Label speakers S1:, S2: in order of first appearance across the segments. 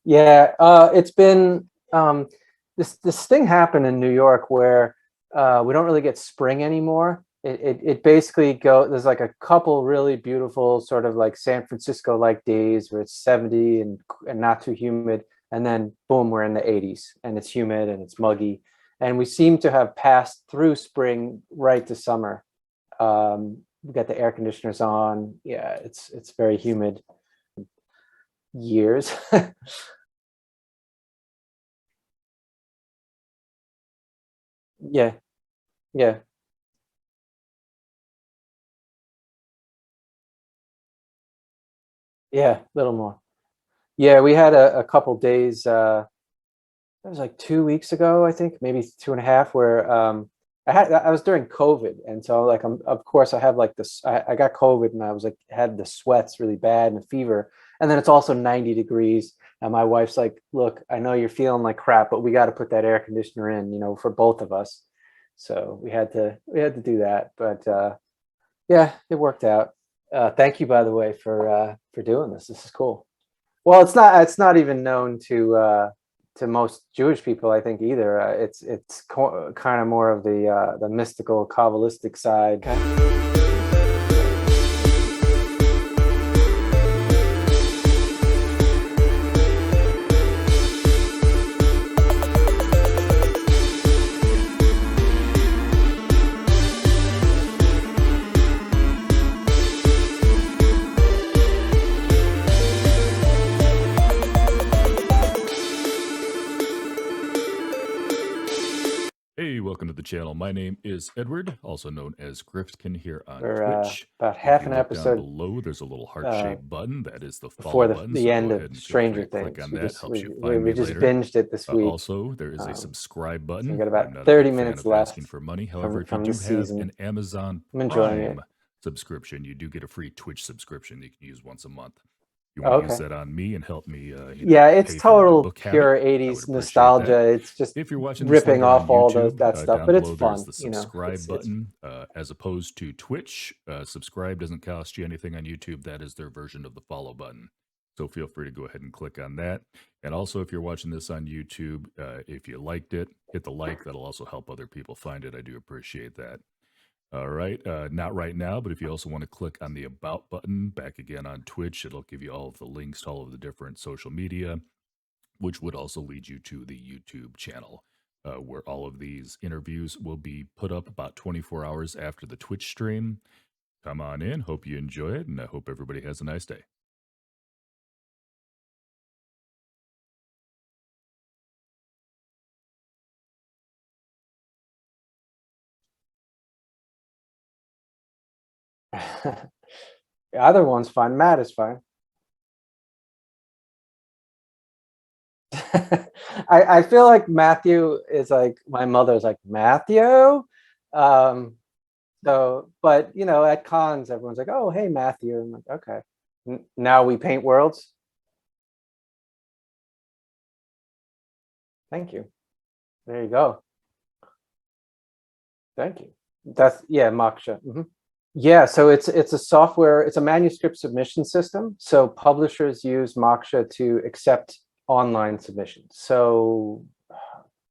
S1: Yeah, it's been this thing happened in New York where we don't really get spring anymore. It basically there's like a couple really beautiful sort of like San Francisco like days where it's 70 and not too humid, and then boom, we're in the 80s and it's humid and it's muggy, and we seem to have passed through spring right to summer. We got the air conditioners on. Yeah, it's very humid. Years. Yeah, yeah, yeah, a little more. Yeah, we had a couple days, it was like 2 weeks ago, I think, maybe two and a half, where I was during COVID, and so like of course I have like this. I got COVID, and I was like had the sweats really bad and a fever, and then it's also 90 degrees, and my wife's like, "Look, I know you're feeling like crap, but we got to put that air conditioner in, for both of us." So we had to do that, but yeah, it worked out. Thank you, by the way, for doing this. This is cool. Well, it's not even known to most Jewish people, I think, either. It's kind of more of the mystical, Kabbalistic side.
S2: Hey, welcome to the channel. My name is Edward, also known as Gryftkin here on
S1: We're
S2: Twitch.
S1: about
S2: If
S1: half
S2: you
S1: an
S2: look down
S1: episode
S2: below, there's a little
S1: uh,
S2: heart-shaped button. That is the
S1: before
S2: follow
S1: the
S2: button,
S1: the
S2: so
S1: end
S2: go
S1: of
S2: ahead and feel free
S1: Stranger
S2: to click
S1: Things.
S2: on
S1: We
S2: that.
S1: just
S2: Helps
S1: we
S2: you
S1: we,
S2: find
S1: we
S2: me
S1: just
S2: later.
S1: binged it this week.
S2: Also, there is a
S1: Um,
S2: subscribe
S1: so we
S2: button.
S1: got
S2: I'm
S1: about
S2: not a
S1: 30
S2: big fan
S1: minutes
S2: of asking
S1: left
S2: for money. However,
S1: from
S2: if you
S1: from
S2: do
S1: this
S2: have
S1: season.
S2: an Amazon
S1: I'm enjoying
S2: Prime
S1: it.
S2: subscription, you do get a free Twitch subscription you can use once a month. You want
S1: Oh,
S2: to use
S1: okay.
S2: that on me and help me,
S1: Yeah, it's
S2: pay for my
S1: total
S2: book habit.
S1: pure
S2: I would
S1: 80s
S2: appreciate that.
S1: nostalgia. It's just
S2: If you're watching this
S1: ripping
S2: later on
S1: off all
S2: YouTube,
S1: that stuff,
S2: down
S1: but it's
S2: below there is
S1: fun.
S2: the subscribe
S1: It's
S2: button. As opposed to Twitch, subscribe doesn't cost you anything on YouTube. That is their version of the follow button. So feel free to go ahead and click on that. And also, if you're watching this on YouTube, if you liked it, hit the like. That'll also help other people find it. I do appreciate that. All right. Not right now, but if you also want to click on the About button back again on Twitch, it'll give you all of the links to all of the different social media, which would also lead you to the YouTube channel, where all of these interviews will be put up about 24 hours after the Twitch stream. Come on in. Hope you enjoy it, and I hope everybody has a nice day.
S1: Either one's fine. Matt is fine. I feel like Matthew is like my mother's like Matthew. Um, but at cons, everyone's like, "Oh, hey, Matthew." I'm like, "Okay." Now we paint worlds. Thank you. There you go. Thank you. That's yeah, Moksha. Yeah, so it's a software, it's a manuscript submission system. So publishers use Moksha to accept online submissions. So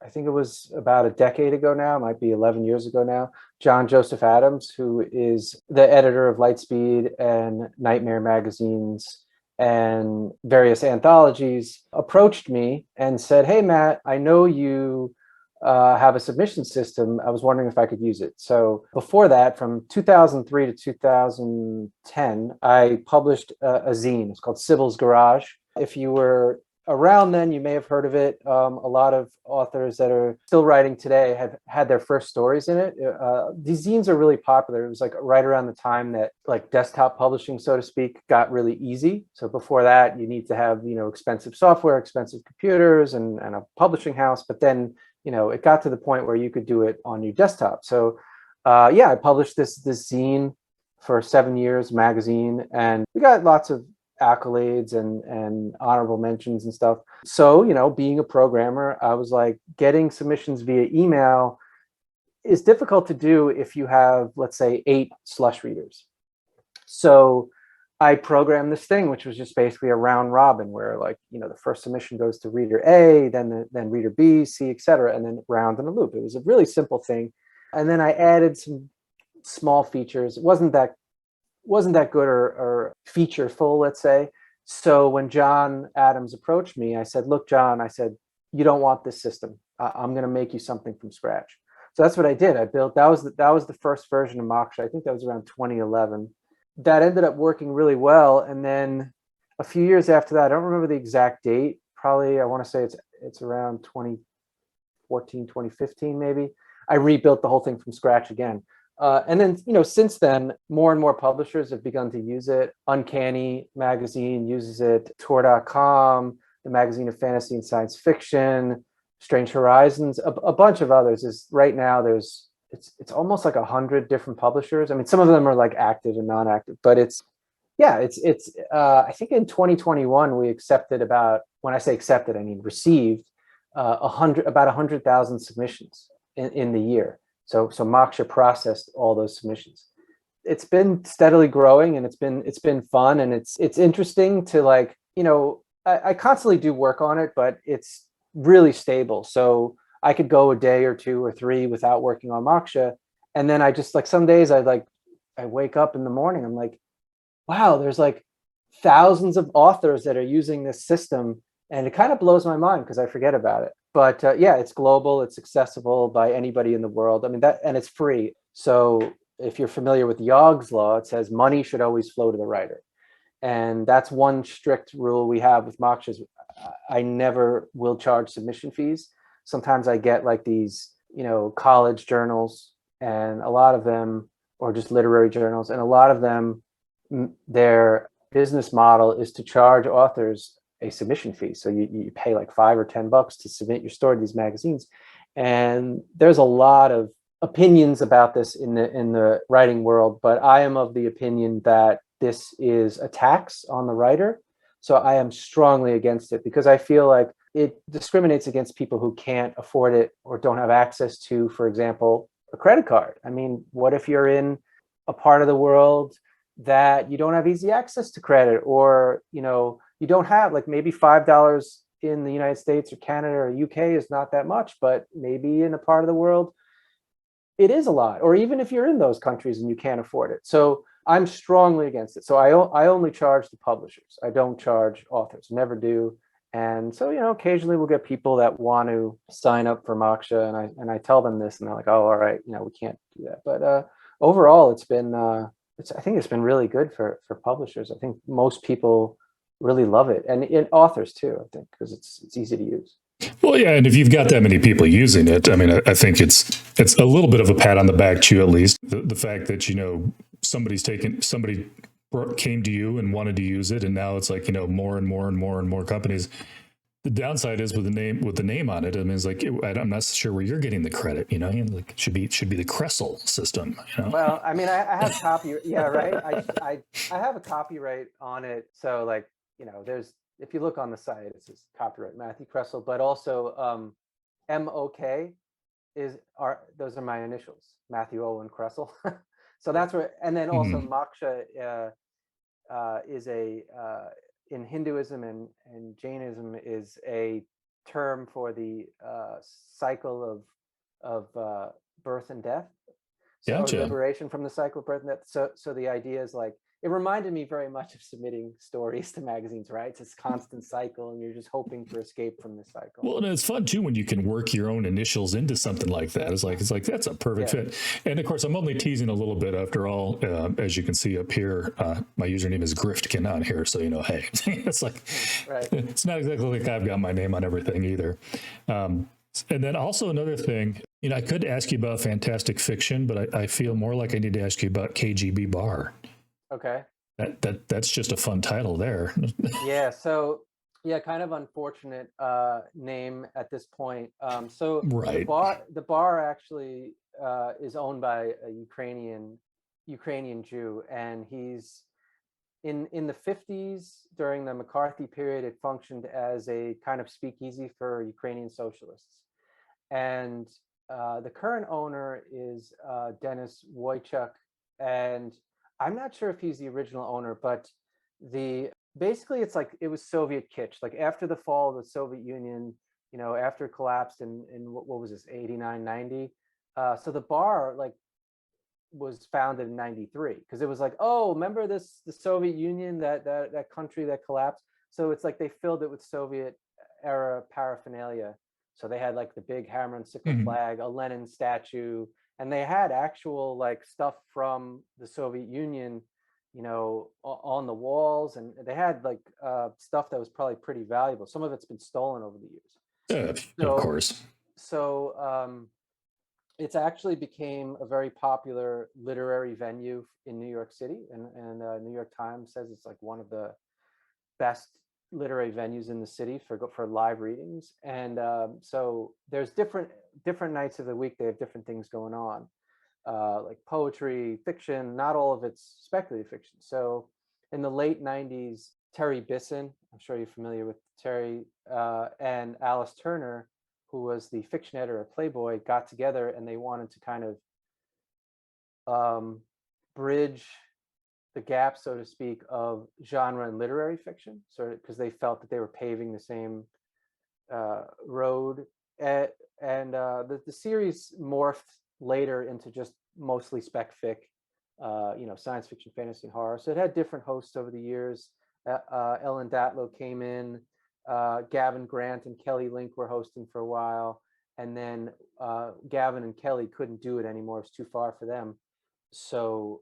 S1: I think it was about a decade ago now, it might be 11 years ago now. John Joseph Adams, who is the editor of Lightspeed and Nightmare magazines and various anthologies, approached me and said, "Hey, Matt, I know you have a submission system. I was wondering if I could use it." So before that, from 2003 to 2010, I published a zine. It's called Sybil's Garage. If you were around then, you may have heard of it. A lot of authors that are still writing today have had their first stories in it. These zines are really popular. It was like right around the time that like desktop publishing, so to speak, got really easy. So before that, you need to have, expensive software, expensive computers, and a publishing house. But then, it got to the point where you could do it on your desktop. So yeah, I published this zine for 7 years, magazine, and we got lots of accolades and honorable mentions and stuff. So, being a programmer, I was like, getting submissions via email is difficult to do if you have, let's say, 8 slush readers. So I programmed this thing, which was just basically a round robin where, like, the first submission goes to reader A, then reader B, C, etc., and then round in a loop. It was a really simple thing. And then I added some small features. It wasn't that good or featureful, let's say. So when John Adams approached me, I said, look, John, I said, you don't want this system. I'm going to make you something from scratch. So that's what I did. I built, that was the first version of Moksha. I think that was around 2011. That ended up working really well. And then a few years after that, I don't remember the exact date. Probably, I want to say it's around 2014, 2015, maybe. I rebuilt the whole thing from scratch again. And then, since then, more and more publishers have begun to use it. Uncanny Magazine uses it, Tor.com, the magazine of fantasy and science fiction, Strange Horizons, a bunch of others. Is right now it's almost like 100 different publishers. I mean, some of them are like active and non-active, but it's I think in 2021 we accepted when I say accepted, I mean received about 100,000 submissions in the year. So Moksha processed all those submissions. It's been steadily growing, and it's been fun, and it's interesting to, like, I constantly do work on it, but it's really stable. So I could go a day or two or three without working on Moksha, and then I just, like, some days I wake up in the morning, I'm like, wow, there's like thousands of authors that are using this system, and it kind of blows my mind because I forget about it. But yeah, it's global, it's accessible by anybody in the world. I mean, and it's free. So if you're familiar with Yogg's law, it says money should always flow to the writer. And that's one strict rule we have with Moksha. I never will charge submission fees. Sometimes I get like these, college journals, and a lot of them, or just literary journals, and a lot of them, their business model is to charge authors a submission fee. So you pay like $5 or $10 to submit your story to these magazines. And there's a lot of opinions about this in the writing world, but I am of the opinion that this is a tax on the writer. So I am strongly against it, because I feel like it discriminates against people who can't afford it or don't have access to, for example, a credit card. I mean, what if you're in a part of the world that you don't have easy access to credit, or, you don't have, like, maybe $5 in the United States or Canada or UK is not that much, but maybe in a part of the world it is a lot, or even if you're in those countries and you can't afford it. So I'm strongly against it. So I only charge the publishers. I don't charge authors, never do. And so, occasionally we'll get people that want to sign up for Moksha, and I tell them this, and they're like, oh, all right, we can't do that. But overall, it's been I think it's been really good for publishers. I think most people really love it, and authors too, I think, because it's easy to use.
S2: Well, yeah, and if you've got that many people using it, I mean, I think it's a little bit of a pat on the back to you, at least. The fact that somebody came to you and wanted to use it, and now it's like, more and more and more and more companies. The downside is with the name on it. I mean, it's like, I'm not sure where you're getting the credit. Like, it should be the Kressel system.
S1: Well, I mean, I have copyright. Yeah, right. I have a copyright on it. So, like, there's, if you look on the site, it says copyright Matthew Kressel, but also MOK those are my initials, Matthew Owen Kressel. So that's where, and then also Moksha is in Hinduism and Jainism is a term for the cycle of birth and death. So
S2: Gotcha.
S1: liberation from the cycle of birth and death. So the idea is, like, it reminded me very much of submitting stories to magazines, right? It's this constant cycle, and you're just hoping for escape from this cycle.
S2: Well, and it's fun too when you can work your own initials into something like that. It's like that's a perfect fit. And of course, I'm only teasing a little bit. After all, as you can see up here, my username is Gryftkin on here, so hey, it's like, right. It's not exactly like I've got my name on everything either. And then also another thing, I could ask you about fantastic fiction, but I feel more like I need to ask you about KGB Bar.
S1: Okay.
S2: That's just a fun title there.
S1: Yeah. So yeah, kind of unfortunate name at this point. So
S2: right.
S1: the bar actually is owned by a Ukrainian Jew, and he's in the 50s during the McCarthy period. It functioned as a kind of speakeasy for Ukrainian socialists, and the current owner is Dennis Wojciech, and I'm not sure if he's the original owner, but Basically it's like it was Soviet kitsch. Like after the fall of the Soviet Union, after it collapsed in what was this, 89, 90. So the bar like was founded in 93 because it was like, oh, remember the Soviet Union, that country that collapsed. So it's like they filled it with Soviet era paraphernalia. So they had like the big hammer and sickle flag, a Lenin statue, and they had actual like stuff from the Soviet Union, on the walls, and they had like stuff that was probably pretty valuable. Some of it's been stolen over the years.
S2: Of course.
S1: So it's actually became a very popular literary venue in New York City, and New York Times says it's like one of the best literary venues in the city for live readings. And so there's different nights of the week. They have different things going on, like poetry, fiction. Not all of it's speculative fiction. So in the late 90s, Terry Bisson, I'm sure you're familiar with Terry, and Alice Turner, who was the fiction editor at Playboy, got together and they wanted to kind of bridge the gap, so to speak, of genre and literary fiction, sort of because they felt that they were paving the same road. And the series morphed later into just mostly spec fic, science fiction, fantasy, and horror. So it had different hosts over the years. Ellen Datlow came in. Gavin Grant and Kelly Link were hosting for a while, and then Gavin and Kelly couldn't do it anymore. It was too far for them. So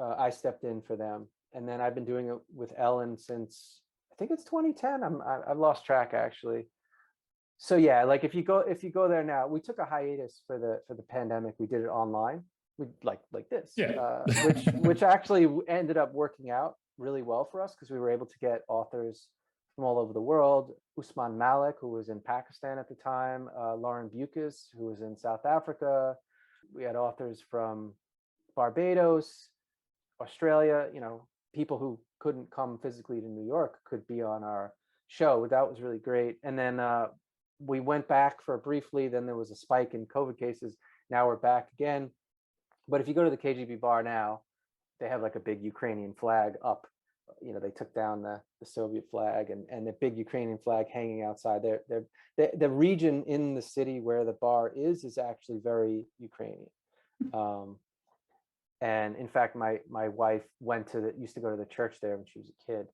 S1: I stepped in for them, and then I've been doing it with Ellen since I think it's 2010. I've lost track actually. So yeah, like if you go there now, we took a hiatus for the pandemic. We did it online. We like this, which actually ended up working out really well for us because we were able to get authors from all over the world. Usman Malik, who was in Pakistan at the time, Lauren Bucas, who was in South Africa. We had authors from Barbados, Australia, people who couldn't come physically to New York could be on our show. That was really great. And then we went back for briefly, then there was a spike in COVID cases. Now we're back again. But if you go to the KGB bar now, they have like a big Ukrainian flag up. They took down the Soviet flag and the big Ukrainian flag hanging outside. The region in the city where the bar is actually very Ukrainian. And in fact, my wife used to go to the church there when she was a kid.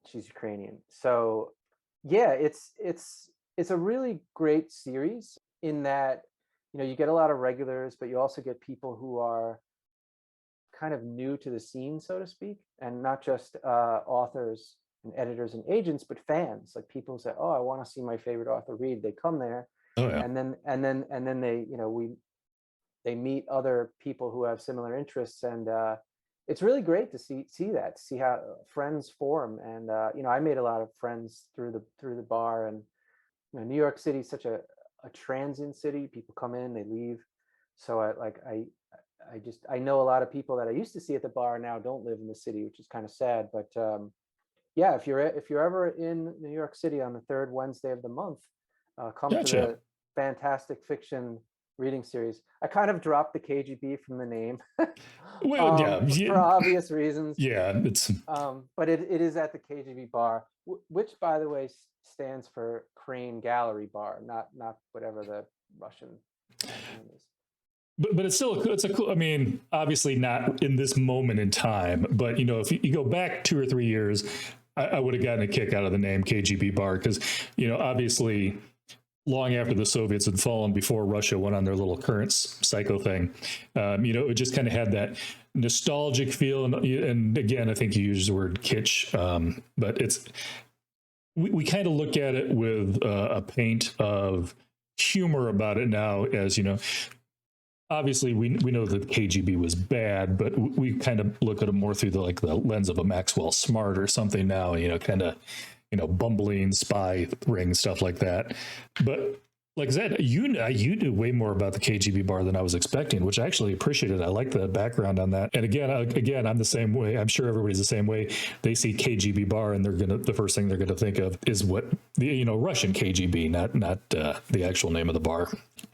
S1: She's Ukrainian. So yeah, it's a really great series in that, you get a lot of regulars, but you also get people who are kind of new to the scene, so to speak, and not just authors and editors and agents, but fans, like people who say, oh, I want to see my favorite author read. They come there, and then they meet other people who have similar interests, and it's really great to see how friends form. And I made a lot of friends through the bar, and New York City is such a transient city. People come in, they leave. So I know a lot of people that I used to see at the bar now don't live in the city, which is kind of sad. But yeah, if you're ever in New York City on the third Wednesday of the month, come to the Fantastic Fiction reading series. I kind of dropped the KGB from the name, for obvious reasons.
S2: Yeah, it's.
S1: But it is at the KGB bar, which, by the way, stands for Crane Gallery Bar, not whatever the Russian name is.
S2: But it's still a cool. I mean, obviously not in this moment in time, but if you go back 2 or 3 years, I would have gotten a kick out of the name KGB Bar because obviously long after the Soviets had fallen, before Russia went on their little current psycho thing, it just kind of had that nostalgic feel. And again, I think you used the word kitsch, but we kind of look at it with a paint of humor about it now, as obviously we know that the KGB was bad, but we kind of look at it more through the lens of a Maxwell Smart or something now, kind of, bumbling spy ring, stuff like that. But like Zed, you knew way more about the KGB bar than I was expecting, which I actually appreciated. I like the background on that. And again, I'm the same way. I'm sure everybody's the same way. They see KGB bar and the first thing they're gonna think of is what the Russian KGB, not the actual name of the bar.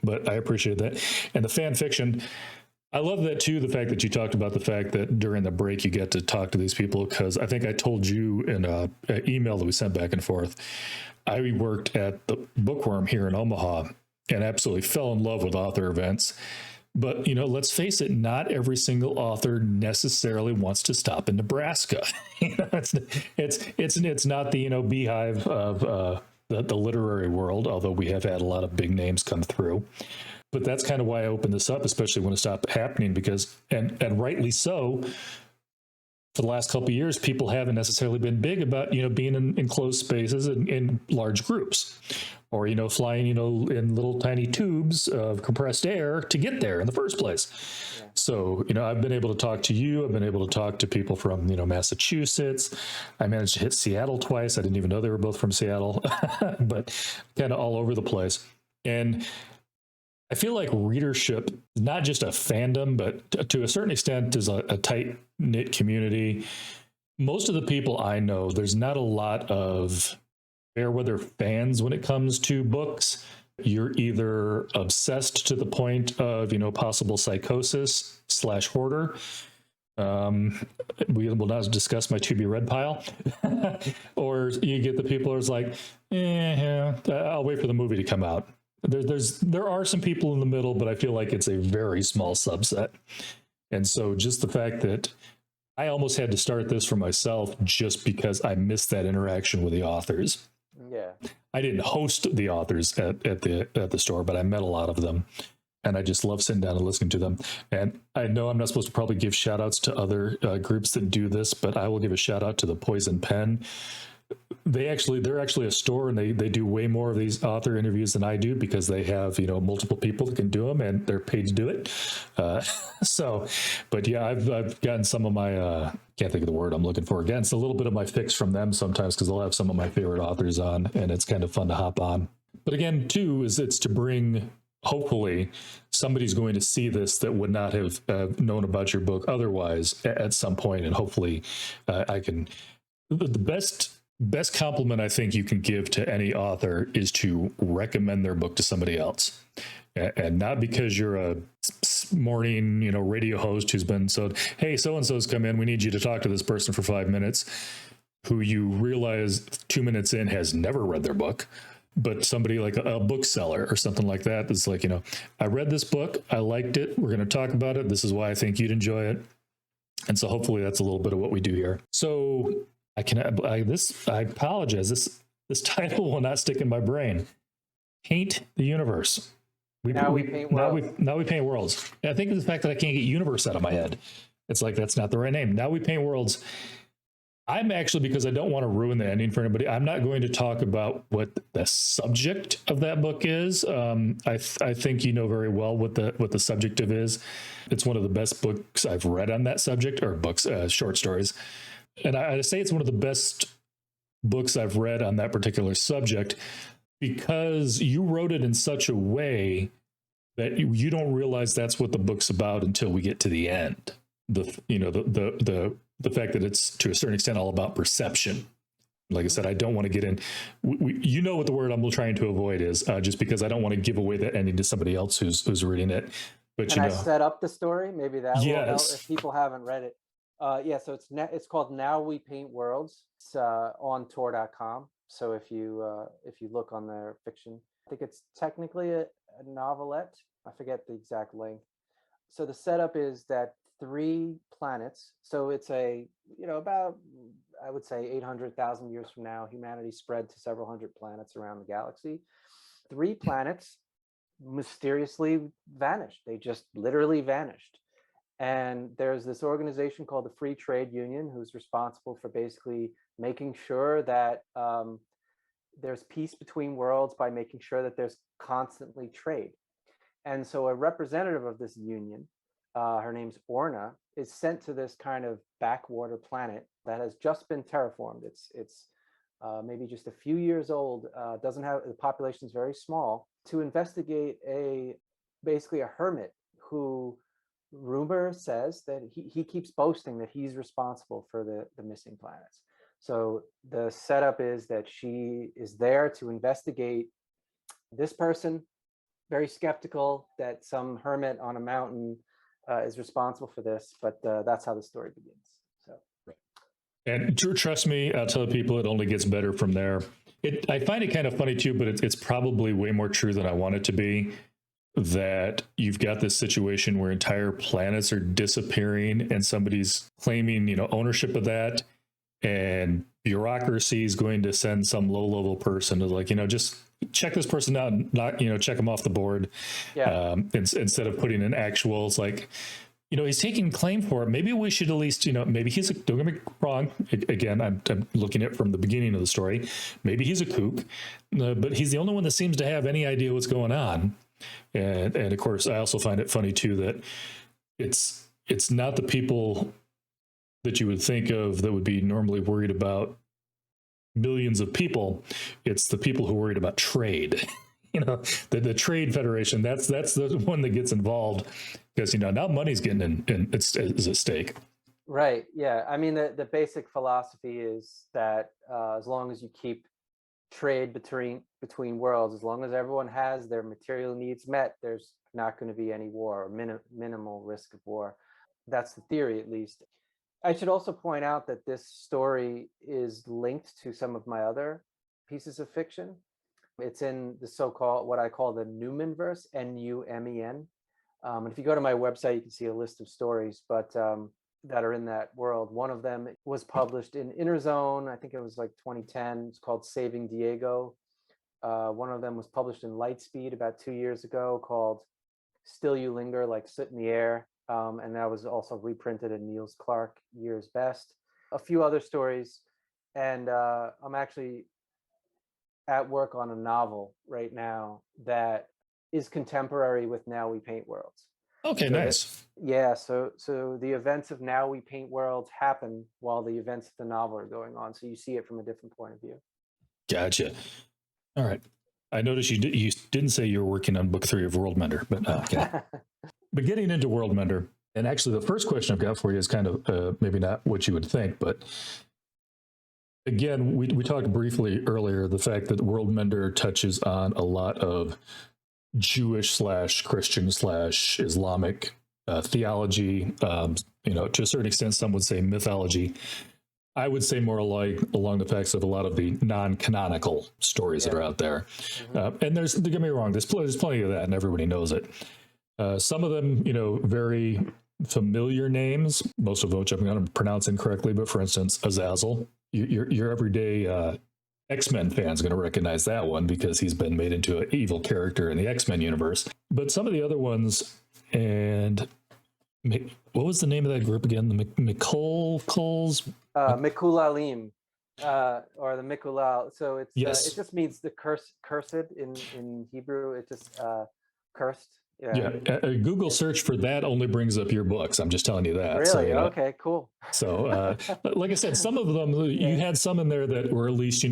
S2: But I appreciate that. And the fan fiction, I love that too, the fact that you talked about the fact that during the break you get to talk to these people, because I think I told you in an email that we sent back and forth, I worked at the Bookworm here in Omaha and absolutely fell in love with author events. But, you know, let's face it, not every single author necessarily wants to stop in Nebraska. You know, it's not the, you know, beehive of the literary world, although we have had a lot of big names come through. But that's kind of why I opened this up, especially when it stopped happening, because, and rightly so, for the last couple of years, people haven't necessarily been big about, you know, being in enclosed spaces and in large groups, or, you know, flying, you know, in little tiny tubes of compressed air to get there in the first place. Yeah. So, you know, I've been able to talk to you. I've been able to talk to people from, you know, Massachusetts. I managed to hit Seattle twice. I didn't even know they were both from Seattle, but kind of all over the place. And I feel like readership is not just a fandom, but to a certain extent is a tight knit community. Most of the people I know, there's not a lot of fair weather fans when it comes to books. You're either obsessed to the point of, you know, possible psychosis / hoarder. We will not discuss my to be read pile. Or you get the people who's like, yeah, I'll wait for the movie to come out. There are some people in the middle, but I feel like it's a very small subset. And so just the fact that I almost had to start this for myself just because I missed that interaction with the authors.
S1: Yeah.
S2: I didn't host the authors at the store, but I met a lot of them. And I just love sitting down and listening to them. And I know I'm not supposed to probably give shout outs to other groups that do this, but I will give a shout out to the Poison Pen. They're actually a store, and they do way more of these author interviews than I do, because they have, you know, multiple people that can do them and they're paid to do it. So, but yeah, I've gotten some of my can't think of the word I'm looking for again. It's a little bit of my fix from them sometimes, because they'll have some of my favorite authors on, and it's kind of fun to hop on. But again, too, is it's to bring, hopefully somebody's going to see this that would not have known about your book otherwise at some point, and hopefully I can. The best compliment I think you can give to any author is to recommend their book to somebody else, and not because you're a morning, you know, radio host who's been told, hey, so and so's come in, we need you to talk to this person for 5 minutes, who you realize 2 minutes in has never read their book. But somebody like a bookseller or something like that that's like, you know, I read this book, I liked it, we're going to talk about it, this is why I think you'd enjoy it. And so hopefully that's a little bit of what we do here. So I apologize. This title will not stick in my brain. Paint the universe. Now we paint worlds. I think of the fact that I can't get universe out of my head. It's like, that's not the right name. Now we paint worlds. I'm actually, because I don't want to ruin the ending for anybody, I'm not going to talk about what the subject of that book is. I think you know very well what the subject of is. It's one of the best books I've read on that subject, or books, short stories. And I say it's one of the best books I've read on that particular subject, because you wrote it in such a way that you don't realize that's what the book's about until we get to the end. The fact that it's to a certain extent all about perception. Like I said, I don't want to get in. You know what the word I'm trying to avoid is, just because I don't want to give away that ending to somebody else who's reading it. But
S1: Can I set up the story? Maybe that will help if people haven't read it. Yeah, so it's called Now We Paint Worlds. It's on Tor.com. So if you look on their fiction, I think it's technically a novelette. I forget the exact length. So the setup is that 3 planets. So it's about, I would say, 800,000 years from now, humanity spread to several hundred planets around the galaxy. 3 planets mysteriously vanished. They just literally vanished. And there's this organization called the Free Trade Union, who's responsible for basically making sure that there's peace between worlds by making sure that there's constantly trade. And so a representative of this union, her name's Orna, is sent to this kind of backwater planet that has just been terraformed. It's maybe just a few years old, doesn't have, the population is very small, to investigate basically a hermit who, rumor says that he keeps boasting that he's responsible for the missing planets. So the setup is that she is there to investigate this person, very skeptical that some hermit on a mountain is responsible for this, but that's how the story begins. So.
S2: And trust me, I'll tell people it only gets better from there. I find it kind of funny too, but it's probably way more true than I want it to be. That you've got this situation where entire planets are disappearing, and somebody's claiming, ownership of that, and bureaucracy is going to send some low-level person to just check this person out and not, check them off the board.
S1: Yeah.
S2: Instead of putting in actual, it's like, he's taking claim for it. Maybe we should at least, maybe don't get me wrong. Again, I'm looking at from the beginning of the story. Maybe he's a kook, but he's the only one that seems to have any idea what's going on. And of course, I also find it funny too that it's not the people that you would think of that would be normally worried about millions of people. It's the people who are worried about trade. The Trade Federation. That's the one that gets involved because now money's getting in it's at stake.
S1: Right. Yeah. I mean, the basic philosophy is that as long as you keep trade between worlds, as long as everyone has their material needs met, there's not going to be any war or minimal risk of war. That's the theory, at least. I should also point out that this story is linked to some of my other pieces of fiction. It's in the so-called, what I call the Numenverse, Numen. And if you go to my website, you can see a list of stories, but that are in that world. One of them was published in Inner Zone. I think it was like 2010. It's called Saving Diego. One of them was published in Lightspeed about 2 years ago called Still You Linger Like Soot in the Air. And that was also reprinted in Niels Clark Year's Best. A few other stories. And I'm actually at work on a novel right now that is contemporary with Now We Paint Worlds.
S2: Okay, so nice.
S1: So the events of Now We Paint Worlds happen while the events of the novel are going on. So you see it from a different point of view.
S2: Gotcha. All right. I noticed you didn't say you were working on book 3 of World Mender, but okay. But getting into World Mender, and actually the first question I've got for you is kind of maybe not what you would think, but again, we talked briefly earlier, the fact that World Mender touches on a lot of Jewish/Christian/Islamic theology, to a certain extent, some would say mythology. I would say more along the facts of a lot of the non-canonical stories that are out there. Mm-hmm. And don't get me wrong, there's plenty of that, and everybody knows it. Some of them, very familiar names, most of which I'm going to pronounce incorrectly, but for instance, Azazel. Your everyday X-Men fan's going to recognize that one because he's been made into an evil character in the X-Men universe. But some of the other ones, and what was the name of that group again? The Mikulal's?
S1: Mikulalim, or the Mikulal. So it's yes. It just means the cursed in Hebrew. It just cursed.
S2: Yeah. A Google search for that only brings up your books. I'm just telling you that.
S1: Really? So, okay, cool.
S2: So, like I said, some of them, you had some in there that were at least,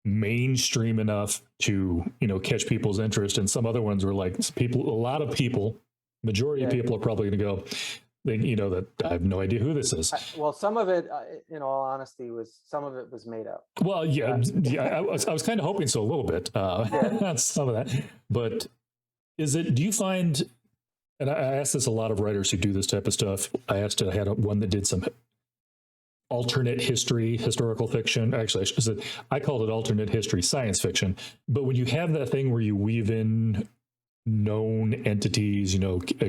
S2: mainstream enough to, catch people's interest. And some other ones were like a lot of people, majority of people are probably going to go, that I have no idea who this is.
S1: Well, some of it, in all honesty, some of it was made up.
S2: Well, yeah, I was kind of hoping so a little bit. Some of that, but do you find, and I asked this a lot of writers who do this type of stuff. I had one that did some alternate history, historical fiction. Actually, I called it alternate history, science fiction. But when you have that thing where you weave in known entities,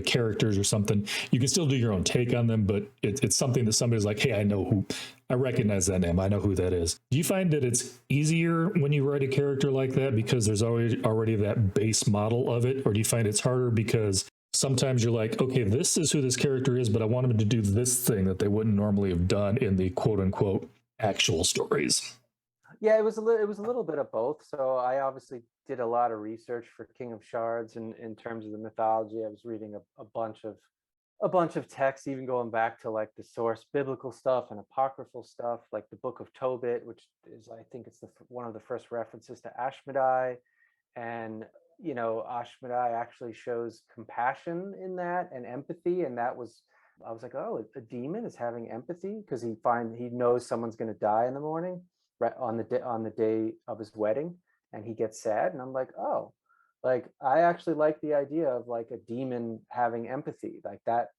S2: characters or something, you can still do your own take on them, but it's something that somebody's like, hey, I recognize that name. I know who that is. Do you find that it's easier when you write a character like that because there's already that base model of it? Or do you find it's harder because sometimes you're like, okay, this is who this character is, but I want them to do this thing that they wouldn't normally have done in the quote unquote actual stories?
S1: Yeah, it was a little bit of both. So I obviously did a lot of research for King of Shards in terms of the mythology. I was reading a bunch of texts, even going back to like the source biblical stuff and apocryphal stuff, like the Book of Tobit, which is, I think it's one of the first references to Ashmedai. And, Ashmedai actually shows compassion in that and empathy. And I was like, oh, a demon is having empathy because he knows someone's going to die in the morning, right on the day of his wedding. And he gets sad. And I'm like, oh, Like, I actually like the idea of like a demon having empathy, like that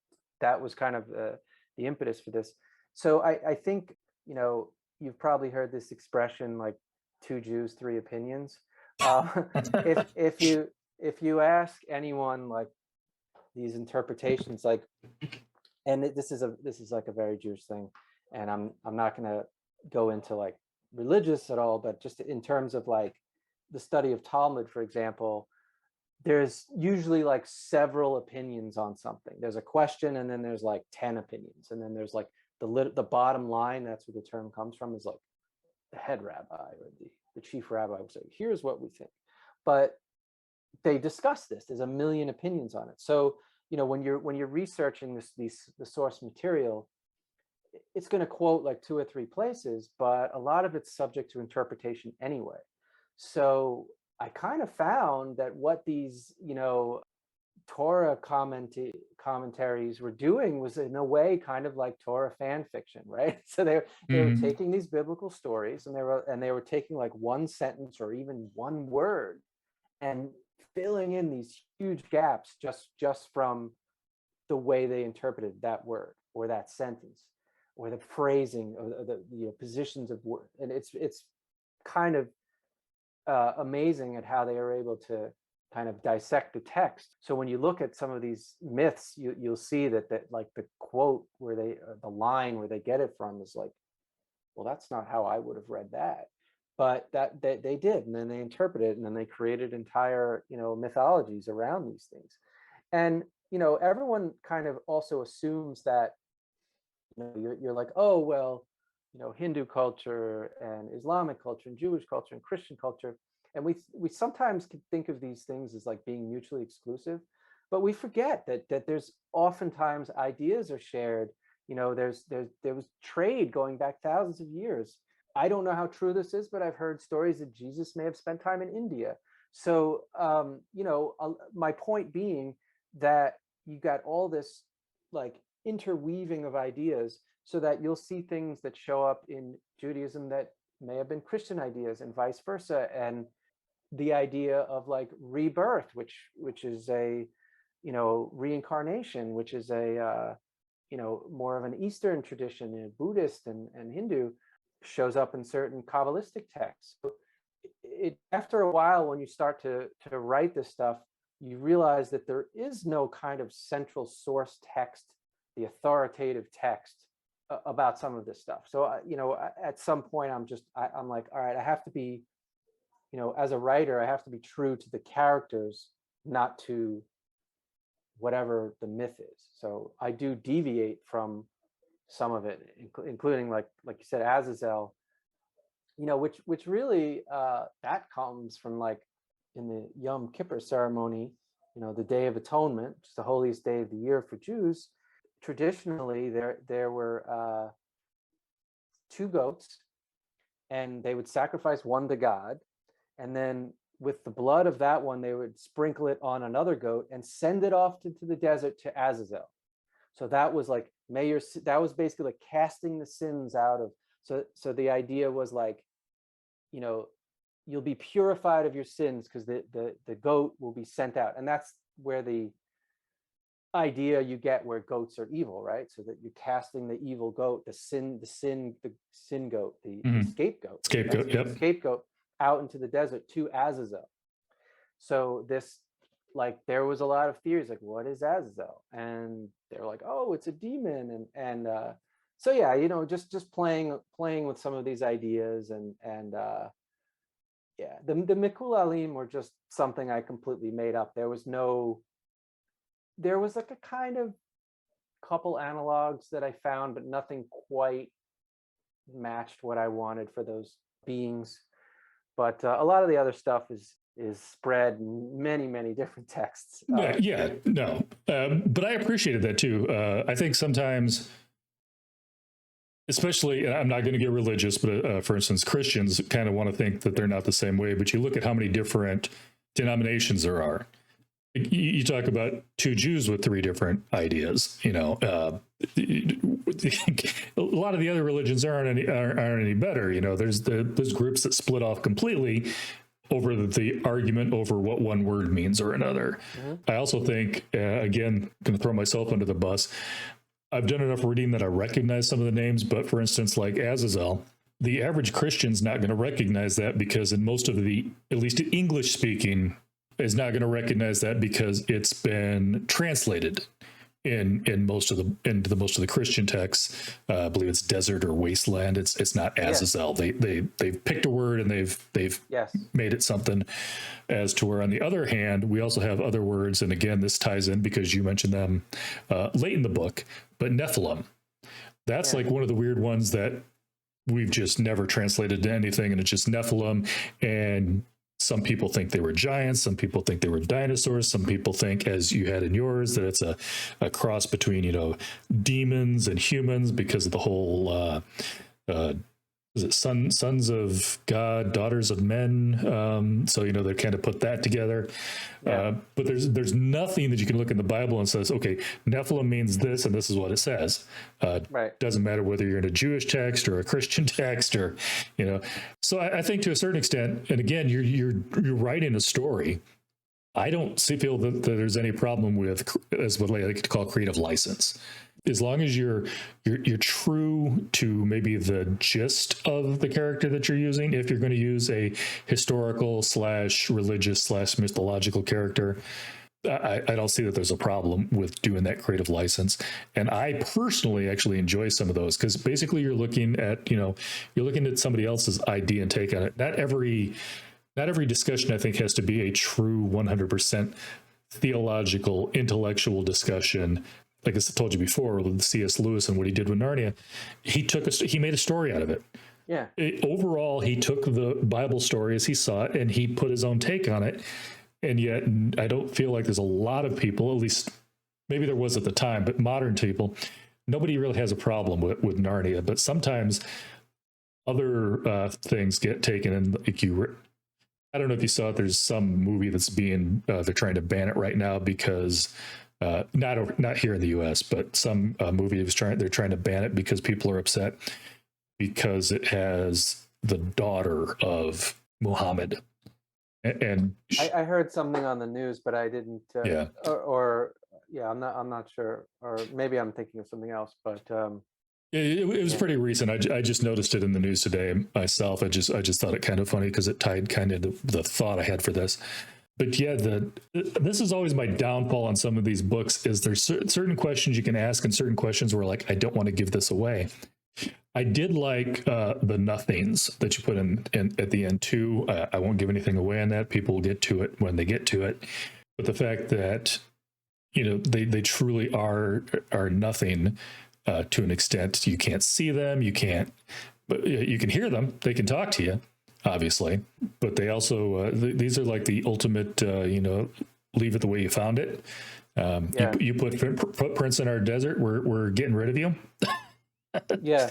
S1: was kind of the impetus for this. So I think, you know, you've probably heard this expression, like, two Jews, three opinions. If you ask anyone like these interpretations, like, and this is like a very Jewish thing, and I'm not going to go into like religious at all, but just in terms of like the study of Talmud, for example, there's usually like several opinions on something. There's a question, and then there's like 10 opinions, and then there's like the bottom line. That's where the term comes from. Is like the head rabbi or the chief rabbi would say, "Here's what we think," but they discuss this. There's a million opinions on it. So, you know, when you're researching the source material, it's going to quote like two or three places, but a lot of it's subject to interpretation anyway. So I kind of found that what these, you know, Torah commentaries were doing was in a way kind of like Torah fan fiction, right? So they were taking these biblical stories, and they were taking like one sentence or even one word and filling in these huge gaps just from the way they interpreted that word or that sentence or the phrasing or the, you know, positions of word. And it's kind of amazing at how they are able to kind of dissect the text. So when you look at some of these myths, you'll see that like the quote where the line where they get it from is like, well, that's not how I would have read that. But that they did, and then they interpreted it, and then they created entire, you know, mythologies around these things. And, you know, everyone kind of also assumes that, you know, you're like, oh, well, you know, Hindu culture and Islamic culture and Jewish culture and Christian culture. And we sometimes can think of these things as like being mutually exclusive, but we forget that there's oftentimes ideas are shared. You know, there was trade going back thousands of years. I don't know how true this is, but I've heard stories that Jesus may have spent time in India. So, you know, my point being that you got all this like interweaving of ideas, so that you'll see things that show up in Judaism that may have been Christian ideas and vice versa. And the idea of like rebirth, which is a, you know, reincarnation, which is a, you know, more of an Eastern tradition in Buddhist and Hindu, shows up in certain Kabbalistic texts. So after a while, when you start to write this stuff, you realize that there is no kind of central source text, the authoritative text about some of this stuff. So, you know, at some point, I'm like, all right, I have to be, you know, as a writer, I have to be true to the characters, not to whatever the myth is. So I do deviate from some of it, including like you said, Azazel, you know, which really that comes from like in the Yom Kippur ceremony, you know, the Day of Atonement, which is the holiest day of the year for Jews. Traditionally, there were two goats, and they would sacrifice one to God, and then with the blood of that one, they would sprinkle it on another goat and send it off into the desert to Azazel. So that was like, that was basically like casting the sins out of. So the idea was like, you know, you'll be purified of your sins because the goat will be sent out, and that's where the idea you get where goats are evil, right? So that you're casting the evil goat, the sin goat, the scapegoat,
S2: Yep.
S1: Scapegoat out into the desert to Azazel. So this, like, there was a lot of theories like, what is Azazel? And they're like, oh, it's a demon, and so yeah, you know, just playing with some of these ideas, and yeah, the Mikul Alim were just something I completely made up. There was like a kind of couple analogs that I found, but nothing quite matched what I wanted for those beings. But a lot of the other stuff is spread in many different texts.
S2: But I appreciated that too. I think sometimes, especially, I'm not going to get religious, but for instance, Christians kind of want to think that they're not the same way. But you look at how many different denominations there are. You talk about two Jews with three different ideas. You know, a lot of the other religions aren't any better. You know, there's groups that split off completely, over the argument over what one word means or another. I also think, again, going to throw myself under the bus. I've done enough reading that I recognize some of the names, but for instance, like Azazel, the average Christian's not going to recognize that because in most of the, at least English speaking, is not going to recognize that because it's been translated in most of the Christian texts. I believe it's desert or wasteland. It's not Azazel. They've picked a word and they've made it something. As to where on the other hand, we also have other words, and again, this ties in because you mentioned them late in the book. But Nephilim, that's like one of the weird ones that we've just never translated to anything, and it's just Nephilim. And some people think they were giants. Some people think they were dinosaurs. Some people think, as you had in yours, that it's a cross between, demons and humans because of the whole, is it sons of God, daughters of men? So, they kind of put that together. But there's nothing that you can look in the Bible and says, okay, Nephilim means this, and this is what it says. Doesn't matter whether you're in a Jewish text or a Christian text or, So I think to a certain extent, and again, you're writing a story. I don't feel that there's any problem with, as what I like to call, creative license. As long as you're true to maybe the gist of the character that you're using, if you're going to use a historical / religious / mythological character, I don't see that there's a problem with doing that creative license. And I personally actually enjoy some of those because basically you're looking at somebody else's idea and take on it. Not every discussion, I think, has to be a true 100% theological, intellectual discussion. Like I told you before, with C.S. Lewis and what he did with Narnia, he made a story out of it. Yeah. Overall, he took the Bible story as he saw it, and he put his own take on it. And yet, I don't feel like there's a lot of people, at least maybe there was at the time, but modern people, nobody really has a problem with Narnia. But sometimes other things get taken, and I don't know if you saw it. There's some movie that's they're trying to ban it right now because. Not here in the U.S., but some movie they're trying to ban it because people are upset because it has the daughter of Muhammad. And
S1: I heard something on the news, but I didn't. I'm not sure, or maybe I'm thinking of something else. But
S2: it was pretty recent. I just noticed it in the news today myself. I just thought it kind of funny because it tied kind of the thought I had for this. But yeah, this is always my downfall on some of these books is there's certain questions you can ask and certain questions where like, I don't want to give this away. I did like the nothings that you put in at the end too. I won't give anything away on that. People will get to it when they get to it. But the fact that, they truly are nothing to an extent. You can't see them. But you can hear them. They can talk to you. Obviously, but they also these are like the ultimate leave it the way you found it. You put footprints in our desert, we're getting rid of you.
S1: Yeah.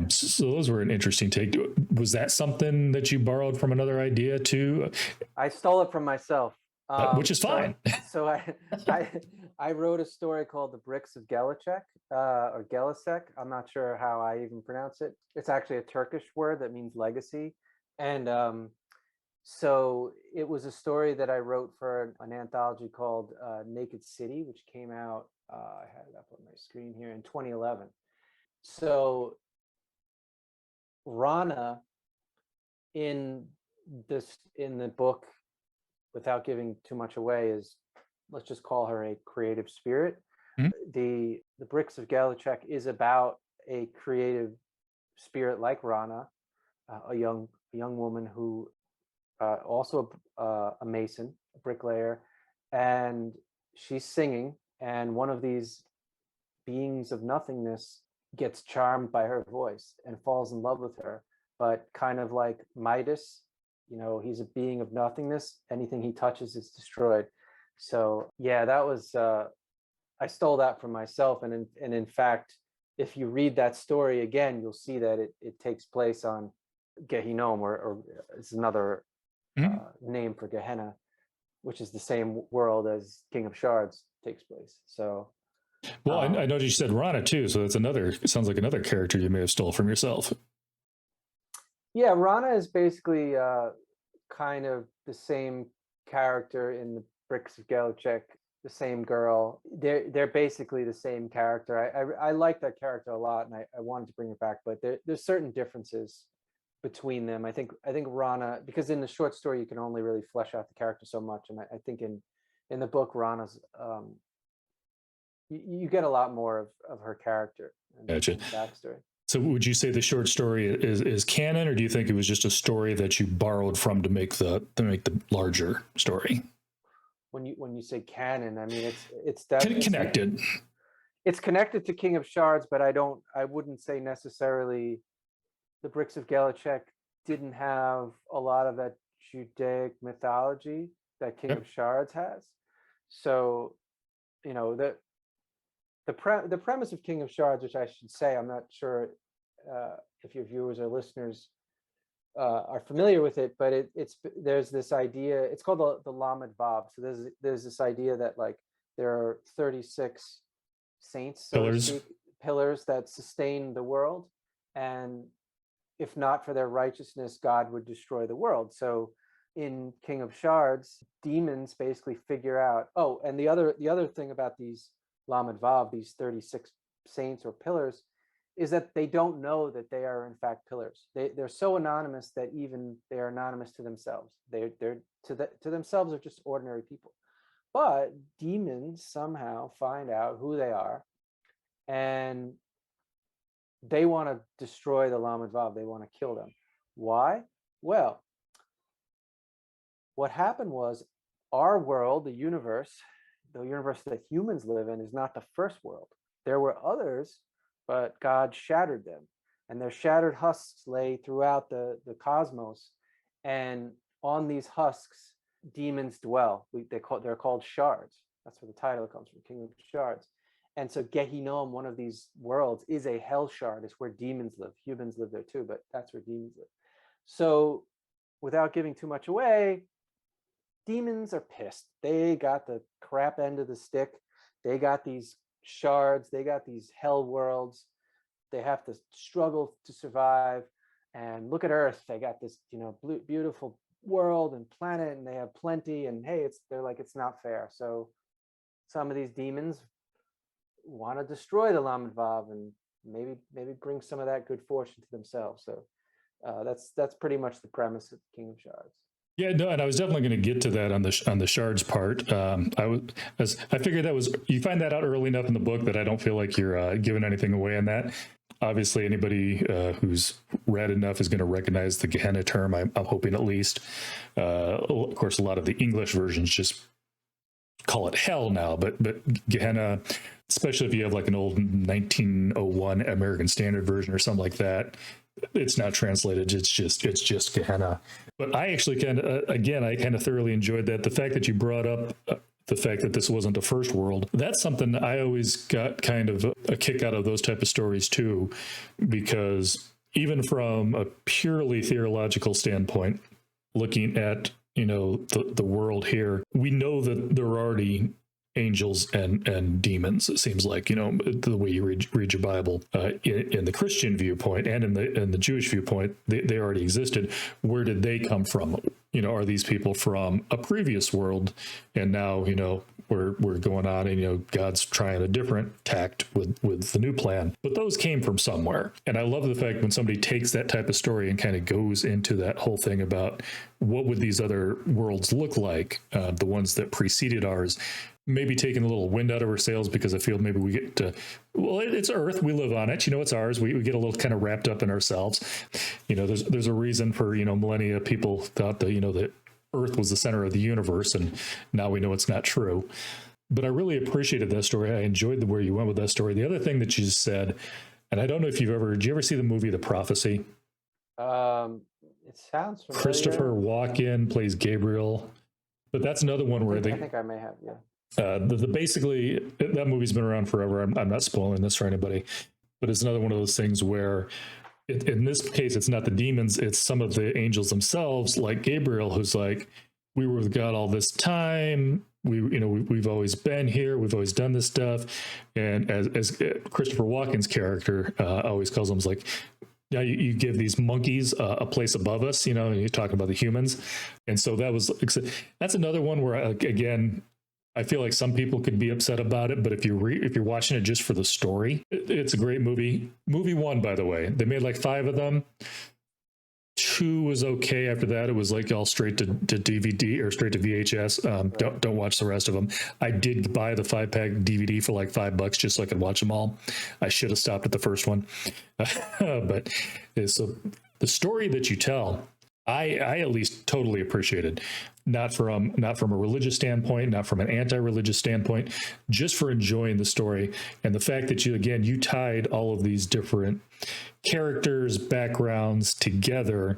S2: So those were an interesting take. Was that something that you borrowed from another idea too?
S1: I stole it from myself,
S2: which is fine.
S1: So I wrote a story called The Bricks of Gelecek or Gelecek. I'm not sure how I even pronounce it. It's actually a Turkish word that means legacy. And so it was a story that I wrote for an anthology called Naked City, which came out, I had it up on my screen here, in 2011. So Rana, in the book, without giving too much away, is, let's just call her a creative spirit. Mm-hmm. The Bricks of Gelecek is about a creative spirit like Rana, a young woman who also a mason, a bricklayer, and she's singing, and one of these beings of nothingness gets charmed by her voice and falls in love with her. But kind of like Midas, he's a being of nothingness. Anything he touches is destroyed. So yeah, that was I stole that from myself, and in fact, if you read that story again, you'll see that it takes place on Gehinnom, or it's another name for Gehenna, which is the same world as King of Shards takes place. So,
S2: well, I know you said Rana too, so that's it sounds like another character you may have stole from yourself.
S1: Yeah, Rana is basically kind of the same character in the Bricks of Gelchek, the same girl. They're basically the same character. I like that character a lot, and I wanted to bring it back, but there's certain differences between them. I think Rana, because in the short story you can only really flesh out the character so much, and I think in the book Rana's you get a lot more of her character and
S2: Gotcha.
S1: backstory.
S2: So would you say the short story is canon, or do you think it was just a story that you borrowed from to make the larger story?
S1: When you say canon, I mean it's definitely
S2: connected.
S1: It's connected to King of Shards, but I wouldn't say necessarily the Bricks of Gelchek didn't have a lot of that Judaic mythology that King of Shards has. So, you know, the premise of King of Shards, which I should say, I'm not sure if your viewers or listeners are familiar with it, but there's this idea. It's called the Lamed Vav. So there's this idea that like there are 36 saints, so to speak, pillars that sustain the world, and if not for their righteousness, God would destroy the world. So in King of Shards, demons basically figure out. Oh, and the other thing about these Lamed Vav, these 36 saints or pillars, is that they don't know that they are in fact pillars. They're so anonymous that even they are anonymous to themselves. They're to themselves are just ordinary people. But demons somehow find out who they are, and they want to destroy the Lamed Vav. They want to kill them. Why? Well, what happened was our world, the universe that humans live in, is not the first world. There were others, but God shattered them, and their shattered husks lay throughout the cosmos, and on these husks demons dwell. They're called shards. That's where the title comes from, King of Shards. And so Gehinnom, one of these worlds, is a hell shard. It's where demons live. Humans live there too, but that's where demons live. So without giving too much away, demons are pissed. They got the crap end of the stick. They got these shards. They got these hell worlds. They have to struggle to survive. And look at Earth. They got this, beautiful world and planet, and they have plenty. And hey, they're like, it's not fair. So some of these demons want to destroy the Lamed Vav and maybe bring some of that good fortune to themselves. So that's pretty much the premise of King of Shards.
S2: Yeah, no, and I was definitely going to get to that on the shards part. I figured you find that out early enough in the book that I don't feel like you're giving anything away on that. Obviously, anybody who's read enough is going to recognize the Gehenna term. I'm hoping at least. Of course, a lot of the English versions just call it hell now, but Gehenna, especially if you have like an old 1901 American Standard version or something like that, it's not translated. It's just Gehenna. But I actually kind of thoroughly enjoyed that. The fact that you brought up the fact that this wasn't a first world, that's something I always got kind of a kick out of those type of stories too, because even from a purely theological standpoint, looking at the world here, we know that there are already angels and demons. It seems like, the way you read your Bible, in the Christian viewpoint and in the Jewish viewpoint, they already existed. Where did they come from? Are these people from a previous world, and now we're going on, and God's trying a different tact with the new plan? But those came from somewhere, and I love the fact when somebody takes that type of story and kind of goes into that whole thing about what would these other worlds look like, the ones that preceded ours. Maybe taking a little wind out of our sails, because I feel maybe we get to, it's Earth, we live on it, it's ours. We get a little kind of wrapped up in ourselves. There's a reason for, millennia people thought that Earth was the center of the universe, and now we know it's not true. But I really appreciated that story. I enjoyed where you went with that story. The other thing that you said, and I don't know if did you ever see the movie The Prophecy?
S1: It sounds familiar.
S2: Christopher Walken plays Gabriel, but that's another one where
S1: I think I may have, yeah.
S2: Basically, that movie's been around forever. I'm not spoiling this for anybody, but it's another one of those things where, in this case, it's not the demons; it's some of the angels themselves, like Gabriel, who's like, "We were with God all this time. We've always been here. We've always done this stuff." And as Christopher Walken's character always calls him, like,
S3: Yeah, you give these monkeys a place above us, you know, and you're talking about the humans. And so that's another one where, again, I feel like some people could be upset about it, but if you're watching it just for the story, it's a great movie. Movie 1, by the way, they made like 5 of them. 2 was okay. After that, it was like all straight to DVD or straight to VHS. Right. Don't watch the rest of them. I did buy the 5-pack DVD for like $5 just so I could watch them all. I should have stopped at the first one. But so the story that you tell, I at least totally appreciated. Not from a religious standpoint, not from an anti-religious standpoint, just for enjoying the story and the fact that you tied all of these different characters, backgrounds together,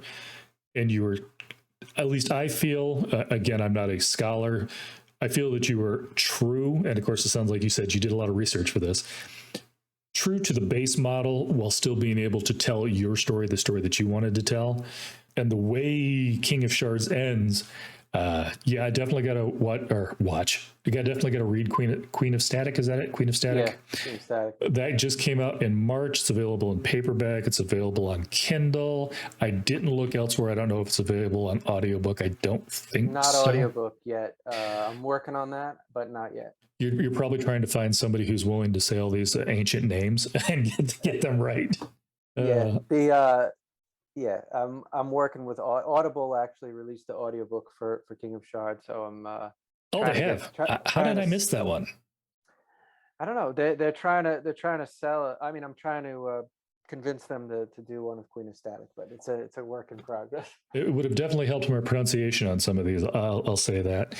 S3: and you were, at least I feel, again, I'm not a scholar, I feel that you were true, and of course it sounds like you said you did a lot of research for this, true to the base model while still being able to tell your story, the story that you wanted to tell. And the way King of Shards ends, I definitely got to watch. I definitely got to read Queen of Static. Is that it? Queen of Static?
S1: Yeah, Queen of Static. That
S3: just came out in March. It's available in paperback. It's available on Kindle. I didn't look elsewhere. I don't know if it's available on audiobook. I don't think
S1: not
S3: so.
S1: Audiobook yet. I'm working on that, but not yet.
S3: You're probably trying to find somebody who's willing to say all these ancient names and get them right.
S1: Yeah, I'm working with Audible. Actually released the audiobook for King of Shards, so I'm.
S3: They have. How did I miss that one?
S1: I don't know. They're trying to sell it. I mean, I'm trying to convince them to do one of Queen of Static, but it's a work in progress.
S3: It would have definitely helped my pronunciation on some of these. I'll say that.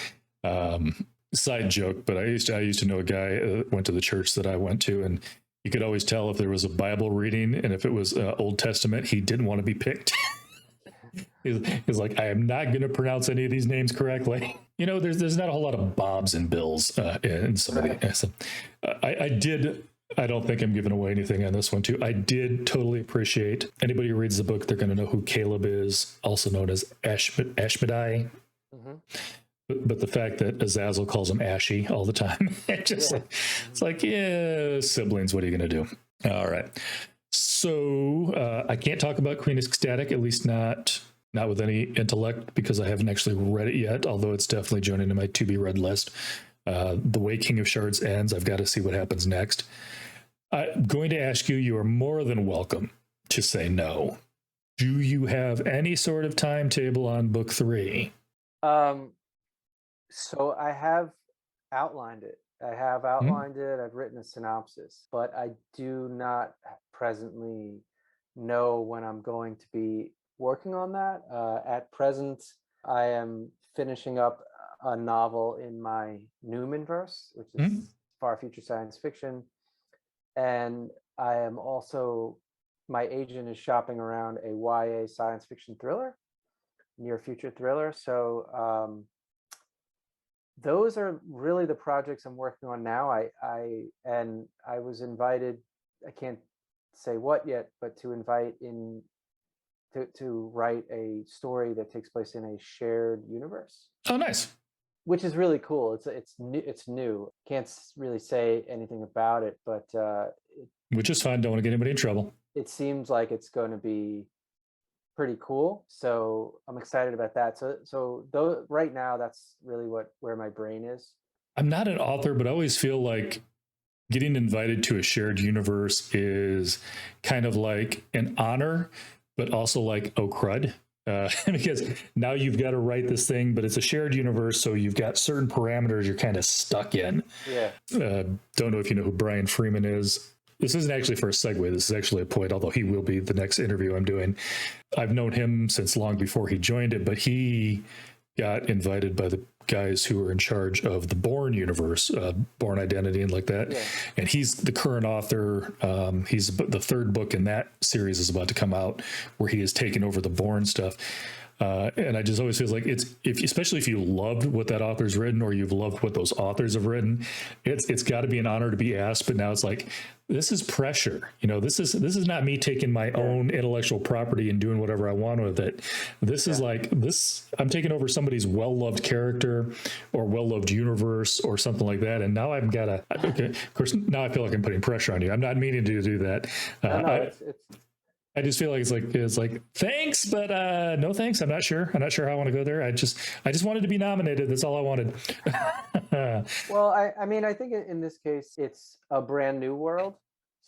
S3: Side joke, but I used to know a guy went to the church that I went to, and you could always tell if there was a Bible reading, and if it was Old Testament, he didn't want to be picked. He's like, I am not going to pronounce any of these names correctly. You know, there's not a whole lot of Bobs and Bills in some of the. I don't think I'm giving away anything on this one too. I did totally appreciate anybody who reads the book. They're going to know who Caleb is, also known as Ashmedai. Mm-hmm. But the fact that Azazel calls him Ashy all the time, it's like, siblings, what are you going to do? All right. So I can't talk about Queen of Static, at least not with any intellect, because I haven't actually read it yet, although it's definitely joining in my to-be-read list. The way King of Shards ends, I've got to see what happens next. I'm going to ask you, you are more than welcome to say no. Do you have any sort of timetable on book 3?
S1: So I have outlined it. I've written a synopsis, but I do not presently know when I'm going to be working on that. At present, I am finishing up a novel in my Newman verse, which is far future science fiction. And I am also, my agent is shopping around a YA science fiction thriller, near future thriller. So, those are really the projects I'm working on now. I was invited, I can't say what yet, but to invite in to write a story that takes place in a shared universe.
S3: Oh, nice.
S1: Which is really cool. It's new. Can't really say anything about it, but
S3: which is fine. Don't want to get anybody in trouble.
S1: It seems like it's going to be pretty cool, so I'm excited about that. So though right now, that's really where my brain is.
S3: I'm not an author, but I always feel like getting invited to a shared universe is kind of like an honor, but also like, oh crud, because now you've got to write this thing, but it's a shared universe, so you've got certain parameters you're kind of stuck in.
S1: Yeah.
S3: Don't know if you know who Brian Freeman is. This isn't actually for a segue. This is actually a point, although he will be the next interview I'm doing. I've known him since long before he joined it, but he got invited by the guys who are in charge of the Bourne universe, Bourne Identity and like that. Yeah. And he's the current author. He's the 3rd book in that series is about to come out, where he has taken over the Bourne stuff. And I just always feel like especially if you loved what that author's written, or you've loved what those authors have written, it's got to be an honor to be asked. But now it's like, this is pressure. You know, this is not me taking my own intellectual property and doing whatever I want with it. This is like this. I'm taking over somebody's well-loved character or well-loved universe or something like that. And now I've got to. Okay, of course, now I feel like I'm putting pressure on you. I'm not meaning to do that.
S1: No,
S3: I just feel like it's like thanks, but no thanks. I'm not sure. I'm not sure how I want to go there. I just wanted to be nominated. That's all I wanted.
S1: Well, I mean, I think in this case, it's a brand new world.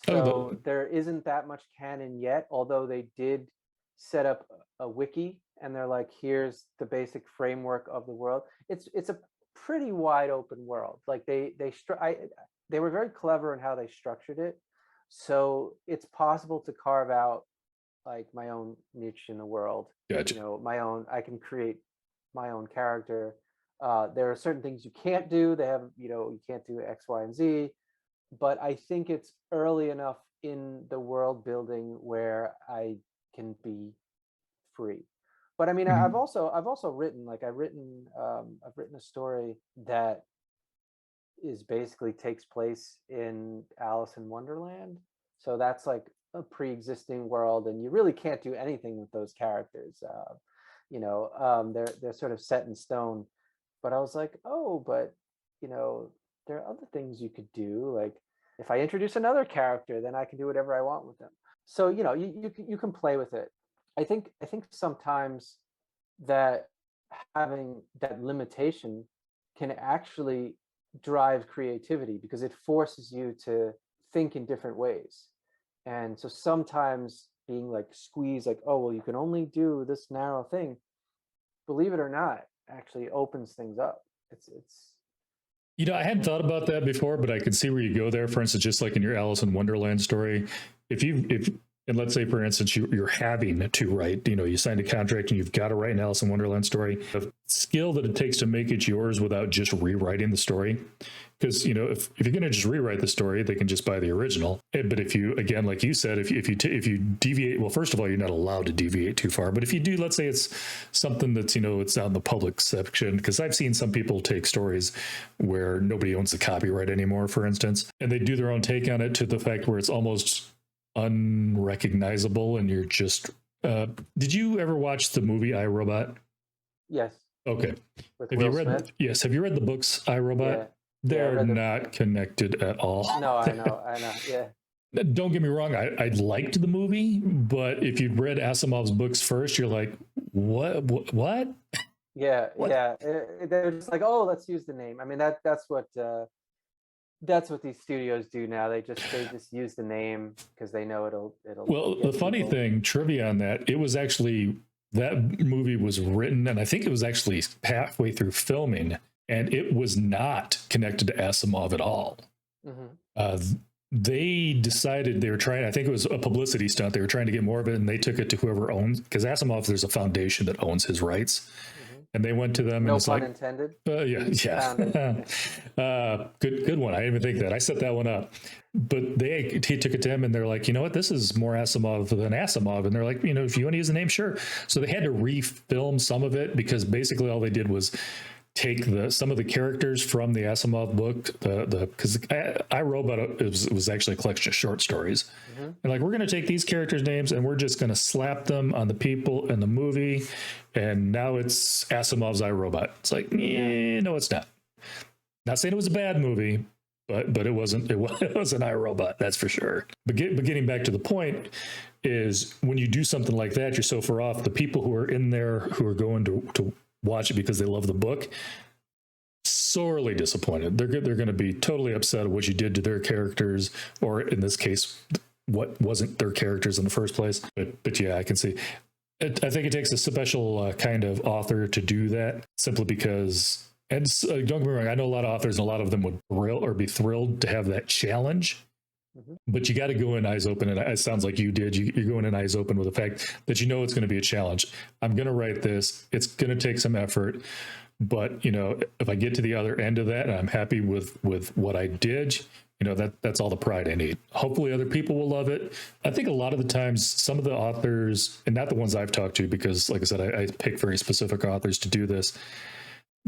S1: So there isn't that much canon yet, although they did set up a wiki and they're like, here's the basic framework of the world. It's a pretty wide open world. Like they were very clever in how they structured it. So it's possible to carve out like my own niche in the world.
S3: Gotcha.
S1: You know, I can create my own character. There are certain things you can't do. They have, you can't do X, Y, and Z. But I think it's early enough in the world building where I can be free. But I mean,
S3: Mhm.
S1: I've also written I've written a story that is basically takes place in Alice in Wonderland. So that's like a pre-existing world, and you really can't do anything with those characters. They're sort of set in stone. But I was like, oh, but there are other things you could do. Like if I introduce another character, then I can do whatever I want with them. So you can play with it. I think sometimes that having that limitation can actually drive creativity because it forces you to think in different ways. And so sometimes being like squeezed, like, oh well, you can only do this narrow thing, believe it or not, actually opens things up. It's
S3: I hadn't thought about that before, but I can see where you go there. For instance, just like in your Alice in Wonderland story, and let's say, for instance, you're having to write, you signed a contract and you've got to write an Alice in Wonderland story, the skill that it takes to make it yours without just rewriting the story. Because, if you're going to just rewrite the story, they can just buy the original. But if you, again, like you said, if you deviate, well, first of all, you're not allowed to deviate too far. But if you do, let's say it's something that's, it's out in the public section, because I've seen some people take stories where nobody owns the copyright anymore, for instance, and they do their own take on it to the fact where it's almost unrecognizable and you're just did you ever watch the movie I, Robot?
S1: Yes.
S3: Okay.
S1: With
S3: Have
S1: Will
S3: you read
S1: Smith?
S3: Yes, have you read the books I, Robot?
S1: Yeah.
S3: They're not connected at all.
S1: No, I know. Yeah.
S3: Don't get me wrong, I liked the movie, but if you'd read Asimov's books first, you're like, what?
S1: Yeah,
S3: What?
S1: yeah. They're just like, oh, let's use the name. I mean, that's what these studios do now. They just use the name because they know it'll.
S3: Well, the funny thing, trivia on that, it was actually, that movie was written, and I think it was actually halfway through filming, and it was not connected to Asimov at all.
S1: Mm-hmm.
S3: They decided they were trying, I think it was a publicity stunt. They were trying to get more of it, and they took it to whoever owns, because Asimov, there's a foundation that owns his rights. And they went to them and
S1: No
S3: it's
S1: pun
S3: like,
S1: intended.
S3: yeah. Good one. I didn't even think that. I set that one up. But he took it to him and they're like, you know what? This is more Asimov than Asimov. And they're like, if you want to use the name, sure. So they had to refilm some of it because basically all they did was take some of the characters from the Asimov book, because I, Robot was actually a collection of short stories. Mm-hmm. And like, we're going to take these characters' names and we're just going to slap them on the people in the movie. And now it's Asimov's I, Robot. It's like, no, it's not. Not saying it was a bad movie, but it wasn't I, Robot, that's for sure. But getting back to the point is when you do something like that, you're so far off. The people who are in there who are going to watch it because they love the book, sorely disappointed. They're going to be totally upset at what you did to their characters, or in this case, what wasn't their characters in the first place. But yeah, I can see. I think it takes a special kind of author to do that, simply because. And don't get me wrong, I know a lot of authors, and a lot of them would be thrilled to have that challenge. Mm-hmm. But you got to go in eyes open, and it sounds like you did. You're going in eyes open with the fact that it's going to be a challenge. I'm going to write this. It's going to take some effort. But, if I get to the other end of that and I'm happy with what I did, that's all the pride I need. Hopefully other people will love it. I think a lot of the times some of the authors, and not the ones I've talked to, because like I said, I pick very specific authors to do this.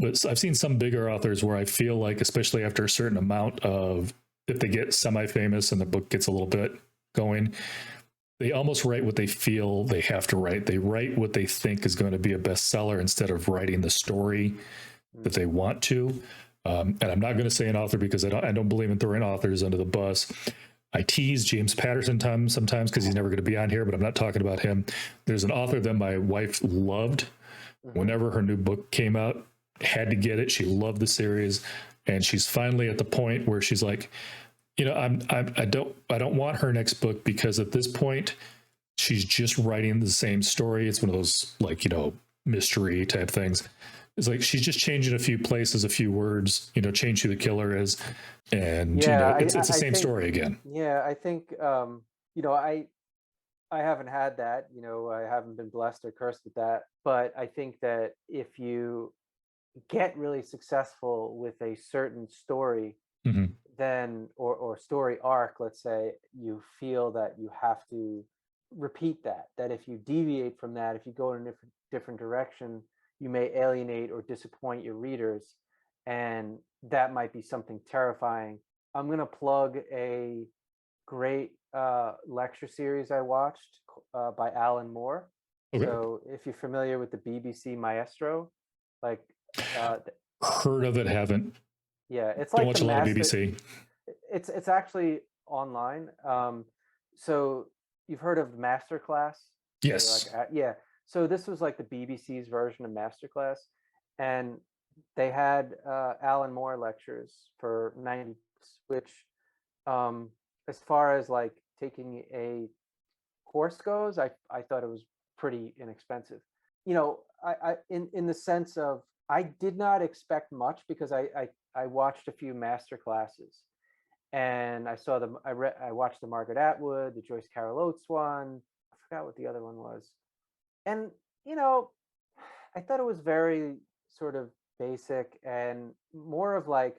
S3: But I've seen some bigger authors where I feel like, especially after a certain amount of, if they get semi-famous and the book gets a little bit going, they almost write what they feel they have to write. They write what they think is going to be a bestseller instead of writing the story that they want to. And I'm not going to say an author because I don't believe in throwing authors under the bus. I tease James Patterson sometimes because he's never going to be on here, but I'm not talking about him. There's an author that my wife loved. Whenever her new book came out, had to get it. She loved the series, and she's finally at the point where she's like, you know, I don't want her next book, because at this point she's just writing the same story. It's one of those, like, you know, mystery type things. It's like she's just changing a few places, a few words, you know, change who the killer is, and you know, it's the same story again.
S1: Yeah, I think you know, I haven't had that, you know, I haven't been blessed or cursed with that, but I think that if you get really successful with a certain story, then or story arc, let's say, you feel that you have to repeat that if you deviate from that, if you go in a different direction, you may alienate or disappoint your readers, and that might be something terrifying. I'm going to plug a great lecture series I watched by Alan Moore.
S3: Okay.
S1: So if you're familiar with the BBC Maestro, like
S3: heard of it, haven't.
S1: Yeah, it's
S3: Don't
S1: like
S3: watch
S1: the
S3: a lot of
S1: master.
S3: BBC.
S1: It's actually online. So you've heard of Masterclass?
S3: Yes.
S1: Like, yeah. So this was like the BBC's version of Masterclass, and they had Alan Moore lectures for 90 bucks, which, as far as like taking a course goes, I thought it was pretty inexpensive. You know, I in the sense of, I did not expect much, because I watched a few master classes, and I saw them. I watched the Margaret Atwood, the Joyce Carol Oates one. I forgot what the other one was. And you know, I thought it was very sort of basic and more of like,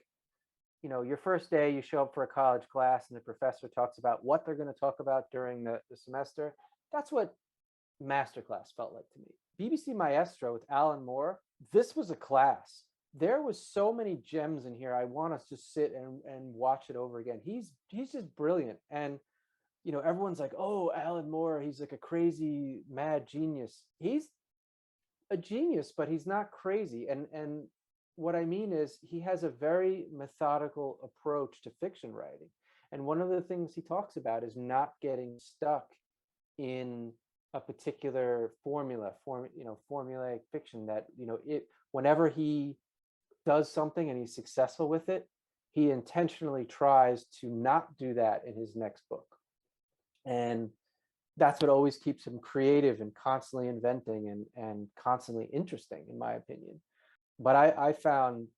S1: you know, your first day, you show up for a college class and the professor talks about what they're going to talk about during the semester. That's what Masterclass felt like to me. BBC Maestro with Alan Moore, this was a class. There was so many gems in here. I want us to sit and watch it over again. He's just brilliant. And you know, everyone's like, oh, Alan Moore, he's like a crazy mad genius. He's a genius, but he's not crazy. And what I mean is, he has a very methodical approach to fiction writing. And one of the things he talks about is not getting stuck in a particular formulaic fiction, that, you know, whenever he does something and he's successful with it, he intentionally tries to not do that in his next book. And that's what always keeps him creative and constantly inventing and constantly interesting, in my opinion. But I found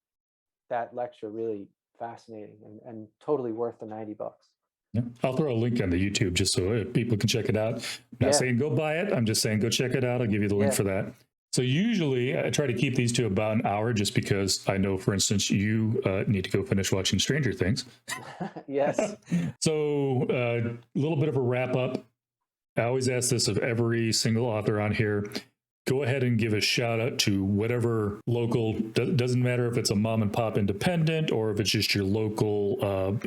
S1: that lecture really fascinating and totally worth the 90 bucks.
S3: Yeah. I'll throw a link on the YouTube just so people can check it out. I'm not saying go buy it. I'm just saying go check it out. I'll give you the link for that. So usually I try to keep these to about an hour, just because I know, for instance, you need to go finish watching Stranger Things.
S1: Yes.
S3: So a little bit of a wrap up. I always ask this of every single author on here. Go ahead and give a shout out to whatever local, doesn't matter if it's a mom and pop independent or if it's just your local,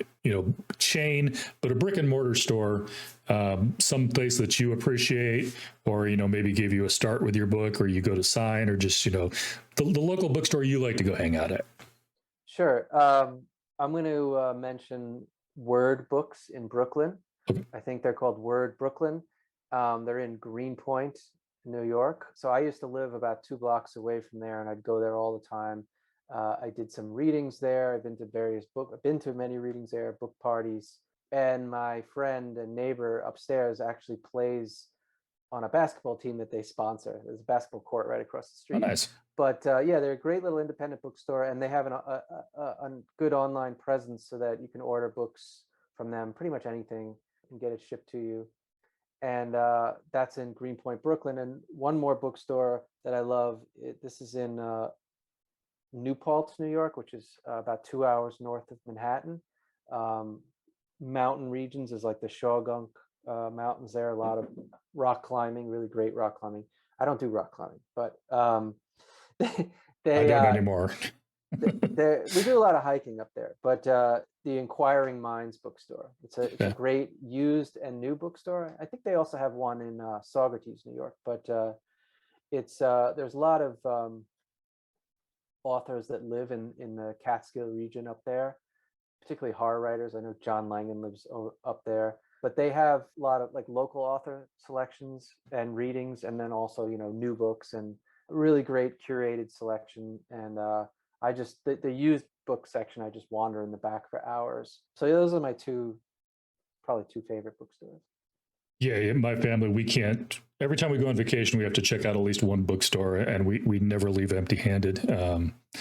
S3: chain, but a brick and mortar store, some place that you appreciate, or, you know, maybe give you a start with your book, or you go to sign, or just, you know, the local bookstore you like to go hang out at.
S1: Sure. I'm going to mention Word Books in Brooklyn.
S3: Okay.
S1: I think they're called Word Brooklyn. They're in Greenpoint, New York. So I used to live about 2 blocks away from there, and I'd go there all the time. I did some readings there. I've been to many readings there, book parties. And my friend and neighbor upstairs actually plays on a basketball team that they sponsor. There's a basketball court right across the street.
S3: Oh, nice.
S1: But yeah, they're a great little independent bookstore, and they have a good online presence so that you can order books from them, pretty much anything, and get it shipped to you. And that's in Greenpoint, Brooklyn. And one more bookstore that I love, this is in New Paltz, New York, which is about 2 hours north of Manhattan. Mountain regions is like the Shawgunk Mountains there, a lot of rock climbing, really great rock climbing. I don't do rock climbing, but
S3: I don't anymore.
S1: we do a lot of hiking up there, but the Inquiring Minds bookstore, it's a great used and new bookstore. I think they also have one in Saugerties, New York, but it's there's a lot of authors that live in the Catskill region up there, particularly horror writers. I know John Langan lives up there, but they have a lot of like local author selections and readings, and then also, you know, new books and a really great curated selection. And I just, the used book section, I just wander in the back for hours. So those are my probably two favorite bookstores.
S3: Yeah, in my family, we can't. Every time we go on vacation, we have to check out at least one bookstore, and we never leave empty-handed.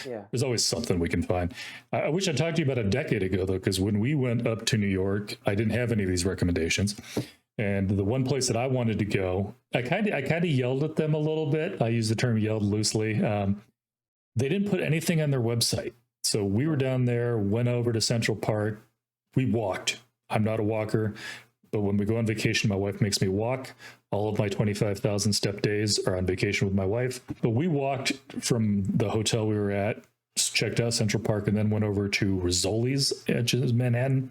S1: Yeah.
S3: There's always something we can find. I wish I talked to you about a decade ago, though, because when we went up to New York, I didn't have any of these recommendations. And the one place that I wanted to go, I kind of yelled at them a little bit. I use the term yelled loosely. They didn't put anything on their website. So we were down there, went over to Central Park. We walked. I'm not a walker. But when we go on vacation, my wife makes me walk. All of my 25,000 step days are on vacation with my wife. But we walked from the hotel we were at, checked out Central Park, and then went over to Rizzoli's at Manhattan.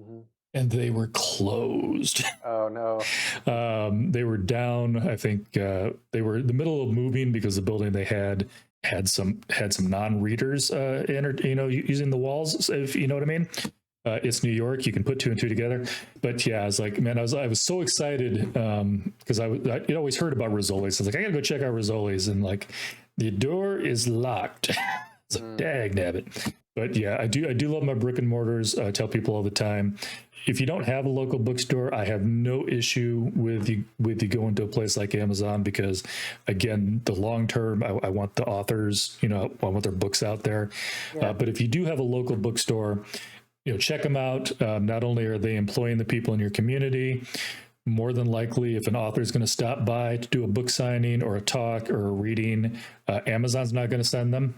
S3: Mm-hmm. And they were closed.
S1: Oh, no.
S3: They were down. I think they were in the middle of moving because the building they had some non-readers using the walls, if you know what I mean. It's New York. You can put two and two together. But yeah, I was like, man, I was so excited because I'd always heard about Rizzoli's. I was like, I gotta go check out Rizzoli's, and like, the door is locked. It's like, dag nabbit. But yeah, I do love my brick and mortars. I tell people all the time, if you don't have a local bookstore, I have no issue with you going to a place like Amazon, because again, the long term, I want the authors, I want their books out there. Yeah. But if you do have a local bookstore, check them out. Not only are they employing the people in your community, more than likely, if an author is going to stop by to do a book signing or a talk or a reading, Amazon's not going to send them.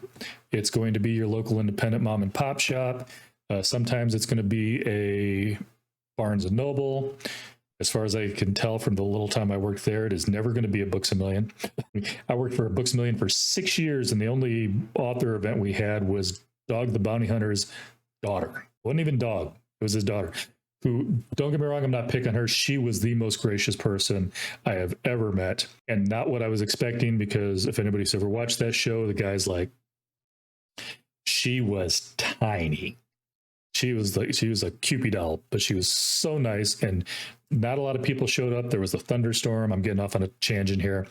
S3: It's going to be your local independent mom and pop shop. Sometimes it's going to be a Barnes and Noble. As far as I can tell from the little time I worked there, it is never going to be a Books A Million. I worked for a Books A Million for 6 years, and the only author event we had was Dog the Bounty Hunter's daughter. It wasn't even Dog. It was his daughter, who, don't get me wrong, I'm not picking her. She was the most gracious person I have ever met, and not what I was expecting, because if anybody's ever watched that show, the guy's like, she was tiny. She was a Cupid doll, but she was so nice, and not a lot of people showed up. There was a thunderstorm. I'm getting off on a tangent here,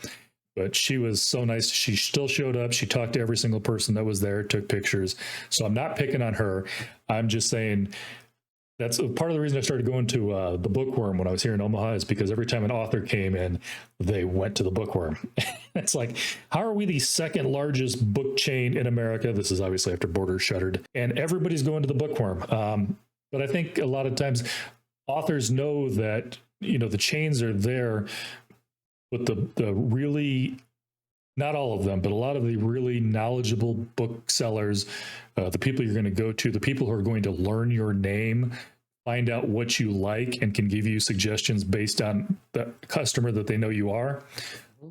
S3: but she was so nice. She still showed up. She talked to every single person that was there, took pictures. So I'm not picking on her. I'm just saying that's part of the reason I started going to the Bookworm when I was here in Omaha, is because every time an author came in, they went to the Bookworm. It's like, how are we the second largest book chain in America? This is obviously after Borders shuttered, and everybody's going to the Bookworm. But I think a lot of times authors know that, the chains are there, but the really, not all of them, but a lot of the really knowledgeable booksellers, the people you're going to go to, the people who are going to learn your name, find out what you like, and can give you suggestions based on the customer that they know you are,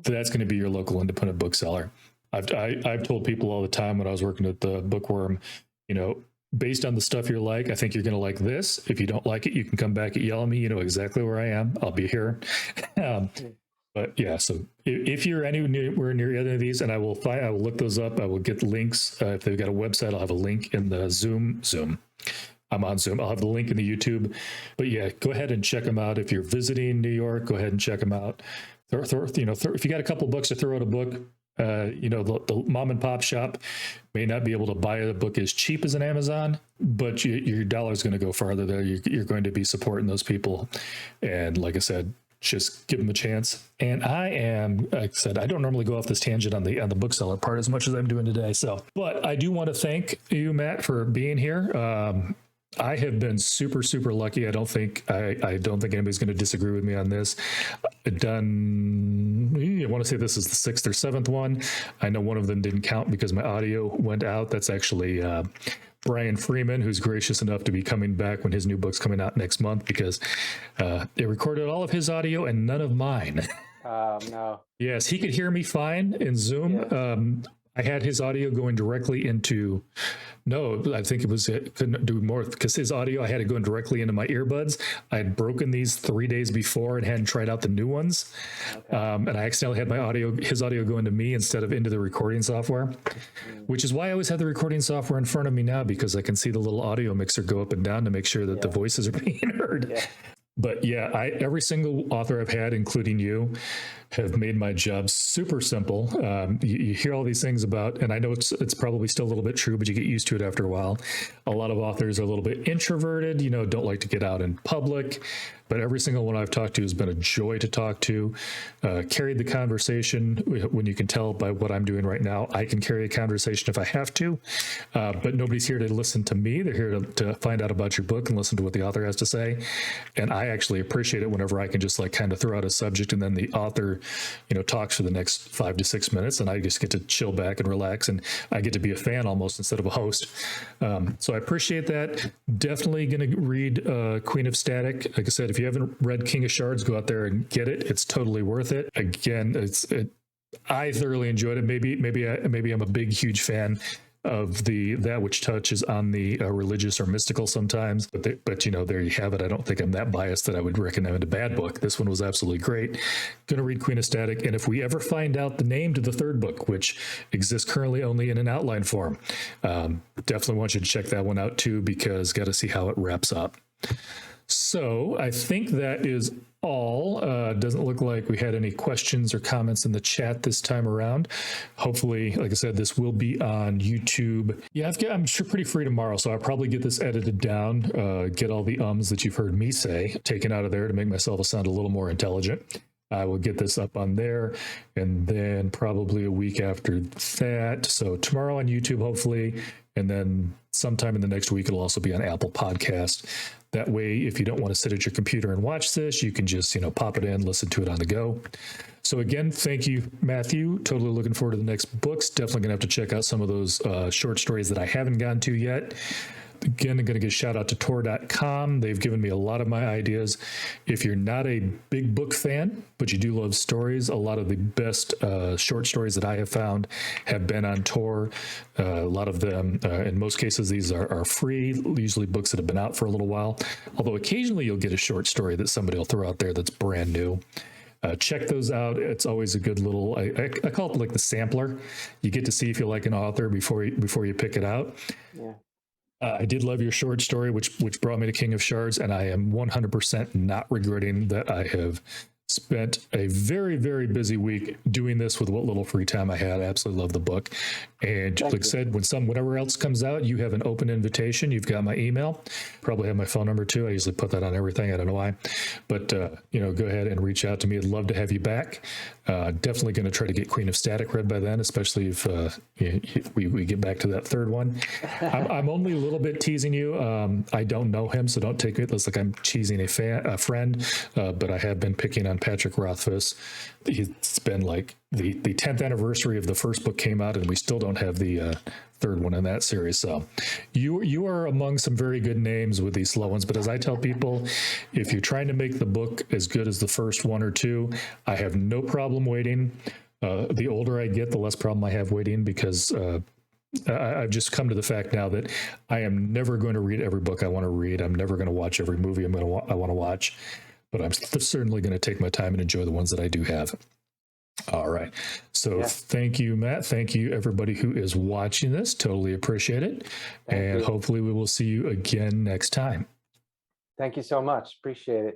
S3: that's going to be your local independent bookseller. I've told people all the time when I was working at the Bookworm, based on the stuff you're like, I think you're going to like this. If you don't like it, you can come back and yell at me. You know exactly where I am. I'll be here. But yeah, so if you're anywhere near any of these, and I will look those up. I will get the links. If they've got a website, I'll have a link in the Zoom. I'm on Zoom. I'll have the link in the YouTube. But yeah, go ahead and check them out. If you're visiting New York, go ahead and check them out. If you got a couple books to throw out a book, the mom and pop shop may not be able to buy a book as cheap as an Amazon, but your dollar's going to go farther there. You're going to be supporting those people. And like I said, just give them a chance. And like I said, I don't normally go off this tangent on the bookseller part as much as I'm doing today. But I do want to thank you, Matt, for being here. I have been super, super lucky. I don't think anybody's going to disagree with me on this. I want to say this is the 6th or 7th one. I know one of them didn't count because my audio went out. That's actually Brian Freeman, who's gracious enough to be coming back when his new book's coming out next month, because they recorded all of his audio and none of mine.
S1: No.
S3: Yes, he could hear me fine in Zoom.
S1: Yeah.
S3: I had his audio going directly into, no, I think it couldn't do more because his audio, I had it going directly into my earbuds. I had broken these 3 days before and hadn't tried out the new ones.
S1: Okay.
S3: And I accidentally had his audio go into me instead of into the recording software, which is why I always have the recording software in front of me now, because I can see the little audio mixer go up and down to make sure that the voices are being heard.
S1: Yeah.
S3: But yeah, every single author I've had, including you, have made my job super simple. You hear all these things about, and I know it's probably still a little bit true, but you get used to it after a while. A lot of authors are a little bit introverted, don't like to get out in public. But every single one I've talked to has been a joy to talk to. Carried the conversation. When you can tell by what I'm doing right now, I can carry a conversation if I have to. But nobody's here to listen to me. They're here to find out about your book and listen to what the author has to say. And I actually appreciate it whenever I can just kind of throw out a subject and then the author, talks for the next 5 to 6 minutes, and I just get to chill back and relax, and I get to be a fan almost instead of a host. So I appreciate that. Definitely going to read Queen of Static. Like I said, if you haven't read King of Shards, go out there and get it. It's totally worth it. Again, I thoroughly enjoyed it. Maybe I'm a big, huge fan of that which touches on the religious or mystical sometimes, but there you have it. I don't think I'm that biased that I would recommend a bad book. This one was absolutely great. Gonna read Queen of Static, and if we ever find out the name to the third book, which exists currently only in an outline form, definitely want you to check that one out too, because got to see how it wraps up. So I think that is all. Doesn't look like we had any questions or comments in the chat this time around. Hopefully, like I said, this will be on YouTube. Yeah, I'm sure pretty free tomorrow, so I'll probably get this edited down, get all the ums that you've heard me say taken out of there to make myself sound a little more intelligent. I will get this up on there, and then probably a week after that. So tomorrow on YouTube, hopefully, and then sometime in the next week, it'll also be on Apple Podcast. That way, if you don't want to sit at your computer and watch this, you can just, pop it in, listen to it on the go. So again, thank you, Matthew. Totally looking forward to the next books. Definitely going to have to check out some of those short stories that I haven't gotten to yet. Again, I'm going to give a shout out to Tor.com. They've given me a lot of my ideas. If you're not a big book fan, but you do love stories, a lot of the best short stories that I have found have been on Tor. A lot of them, in most cases, these are free, usually books that have been out for a little while. Although occasionally you'll get a short story that somebody will throw out there that's brand new. Check those out. It's always a good little, I call it like the sampler. You get to see if you like an author before you pick it out.
S1: Yeah.
S3: I did love your short story, which brought me to King of Shards, and I am 100% not regretting that I have spent a very, very busy week doing this with what little free time I had. I absolutely love the book. And like I said, whenever else comes out, you have an open invitation. You've got my email, probably have my phone number too. I usually put that on everything. I don't know why, but go ahead and reach out to me. I'd love to have you back. Definitely going to try to get Queen of Static read by then, especially if we get back to that third one. I'm only a little bit teasing you. I don't know him, so don't take it like I'm cheesing a friend, but I have been picking on Patrick Rothfuss. It's been like the 10th anniversary of the first book came out, and we still don't have the third one in that series. So you are among some very good names with these slow ones. But as I tell people, if you're trying to make the book as good as the first one or two, I have no problem waiting. The older I get, the less problem I have waiting, because I've just come to the fact now that I am never going to read every book I want to read. I'm never going to watch every movie I want to watch. But I'm certainly going to take my time and enjoy the ones that I do have. All right. So Thank you, Matt. Thank you, everybody who is watching this. Totally appreciate it. And hopefully we will see you again next time.
S1: Thank you so much. Appreciate it.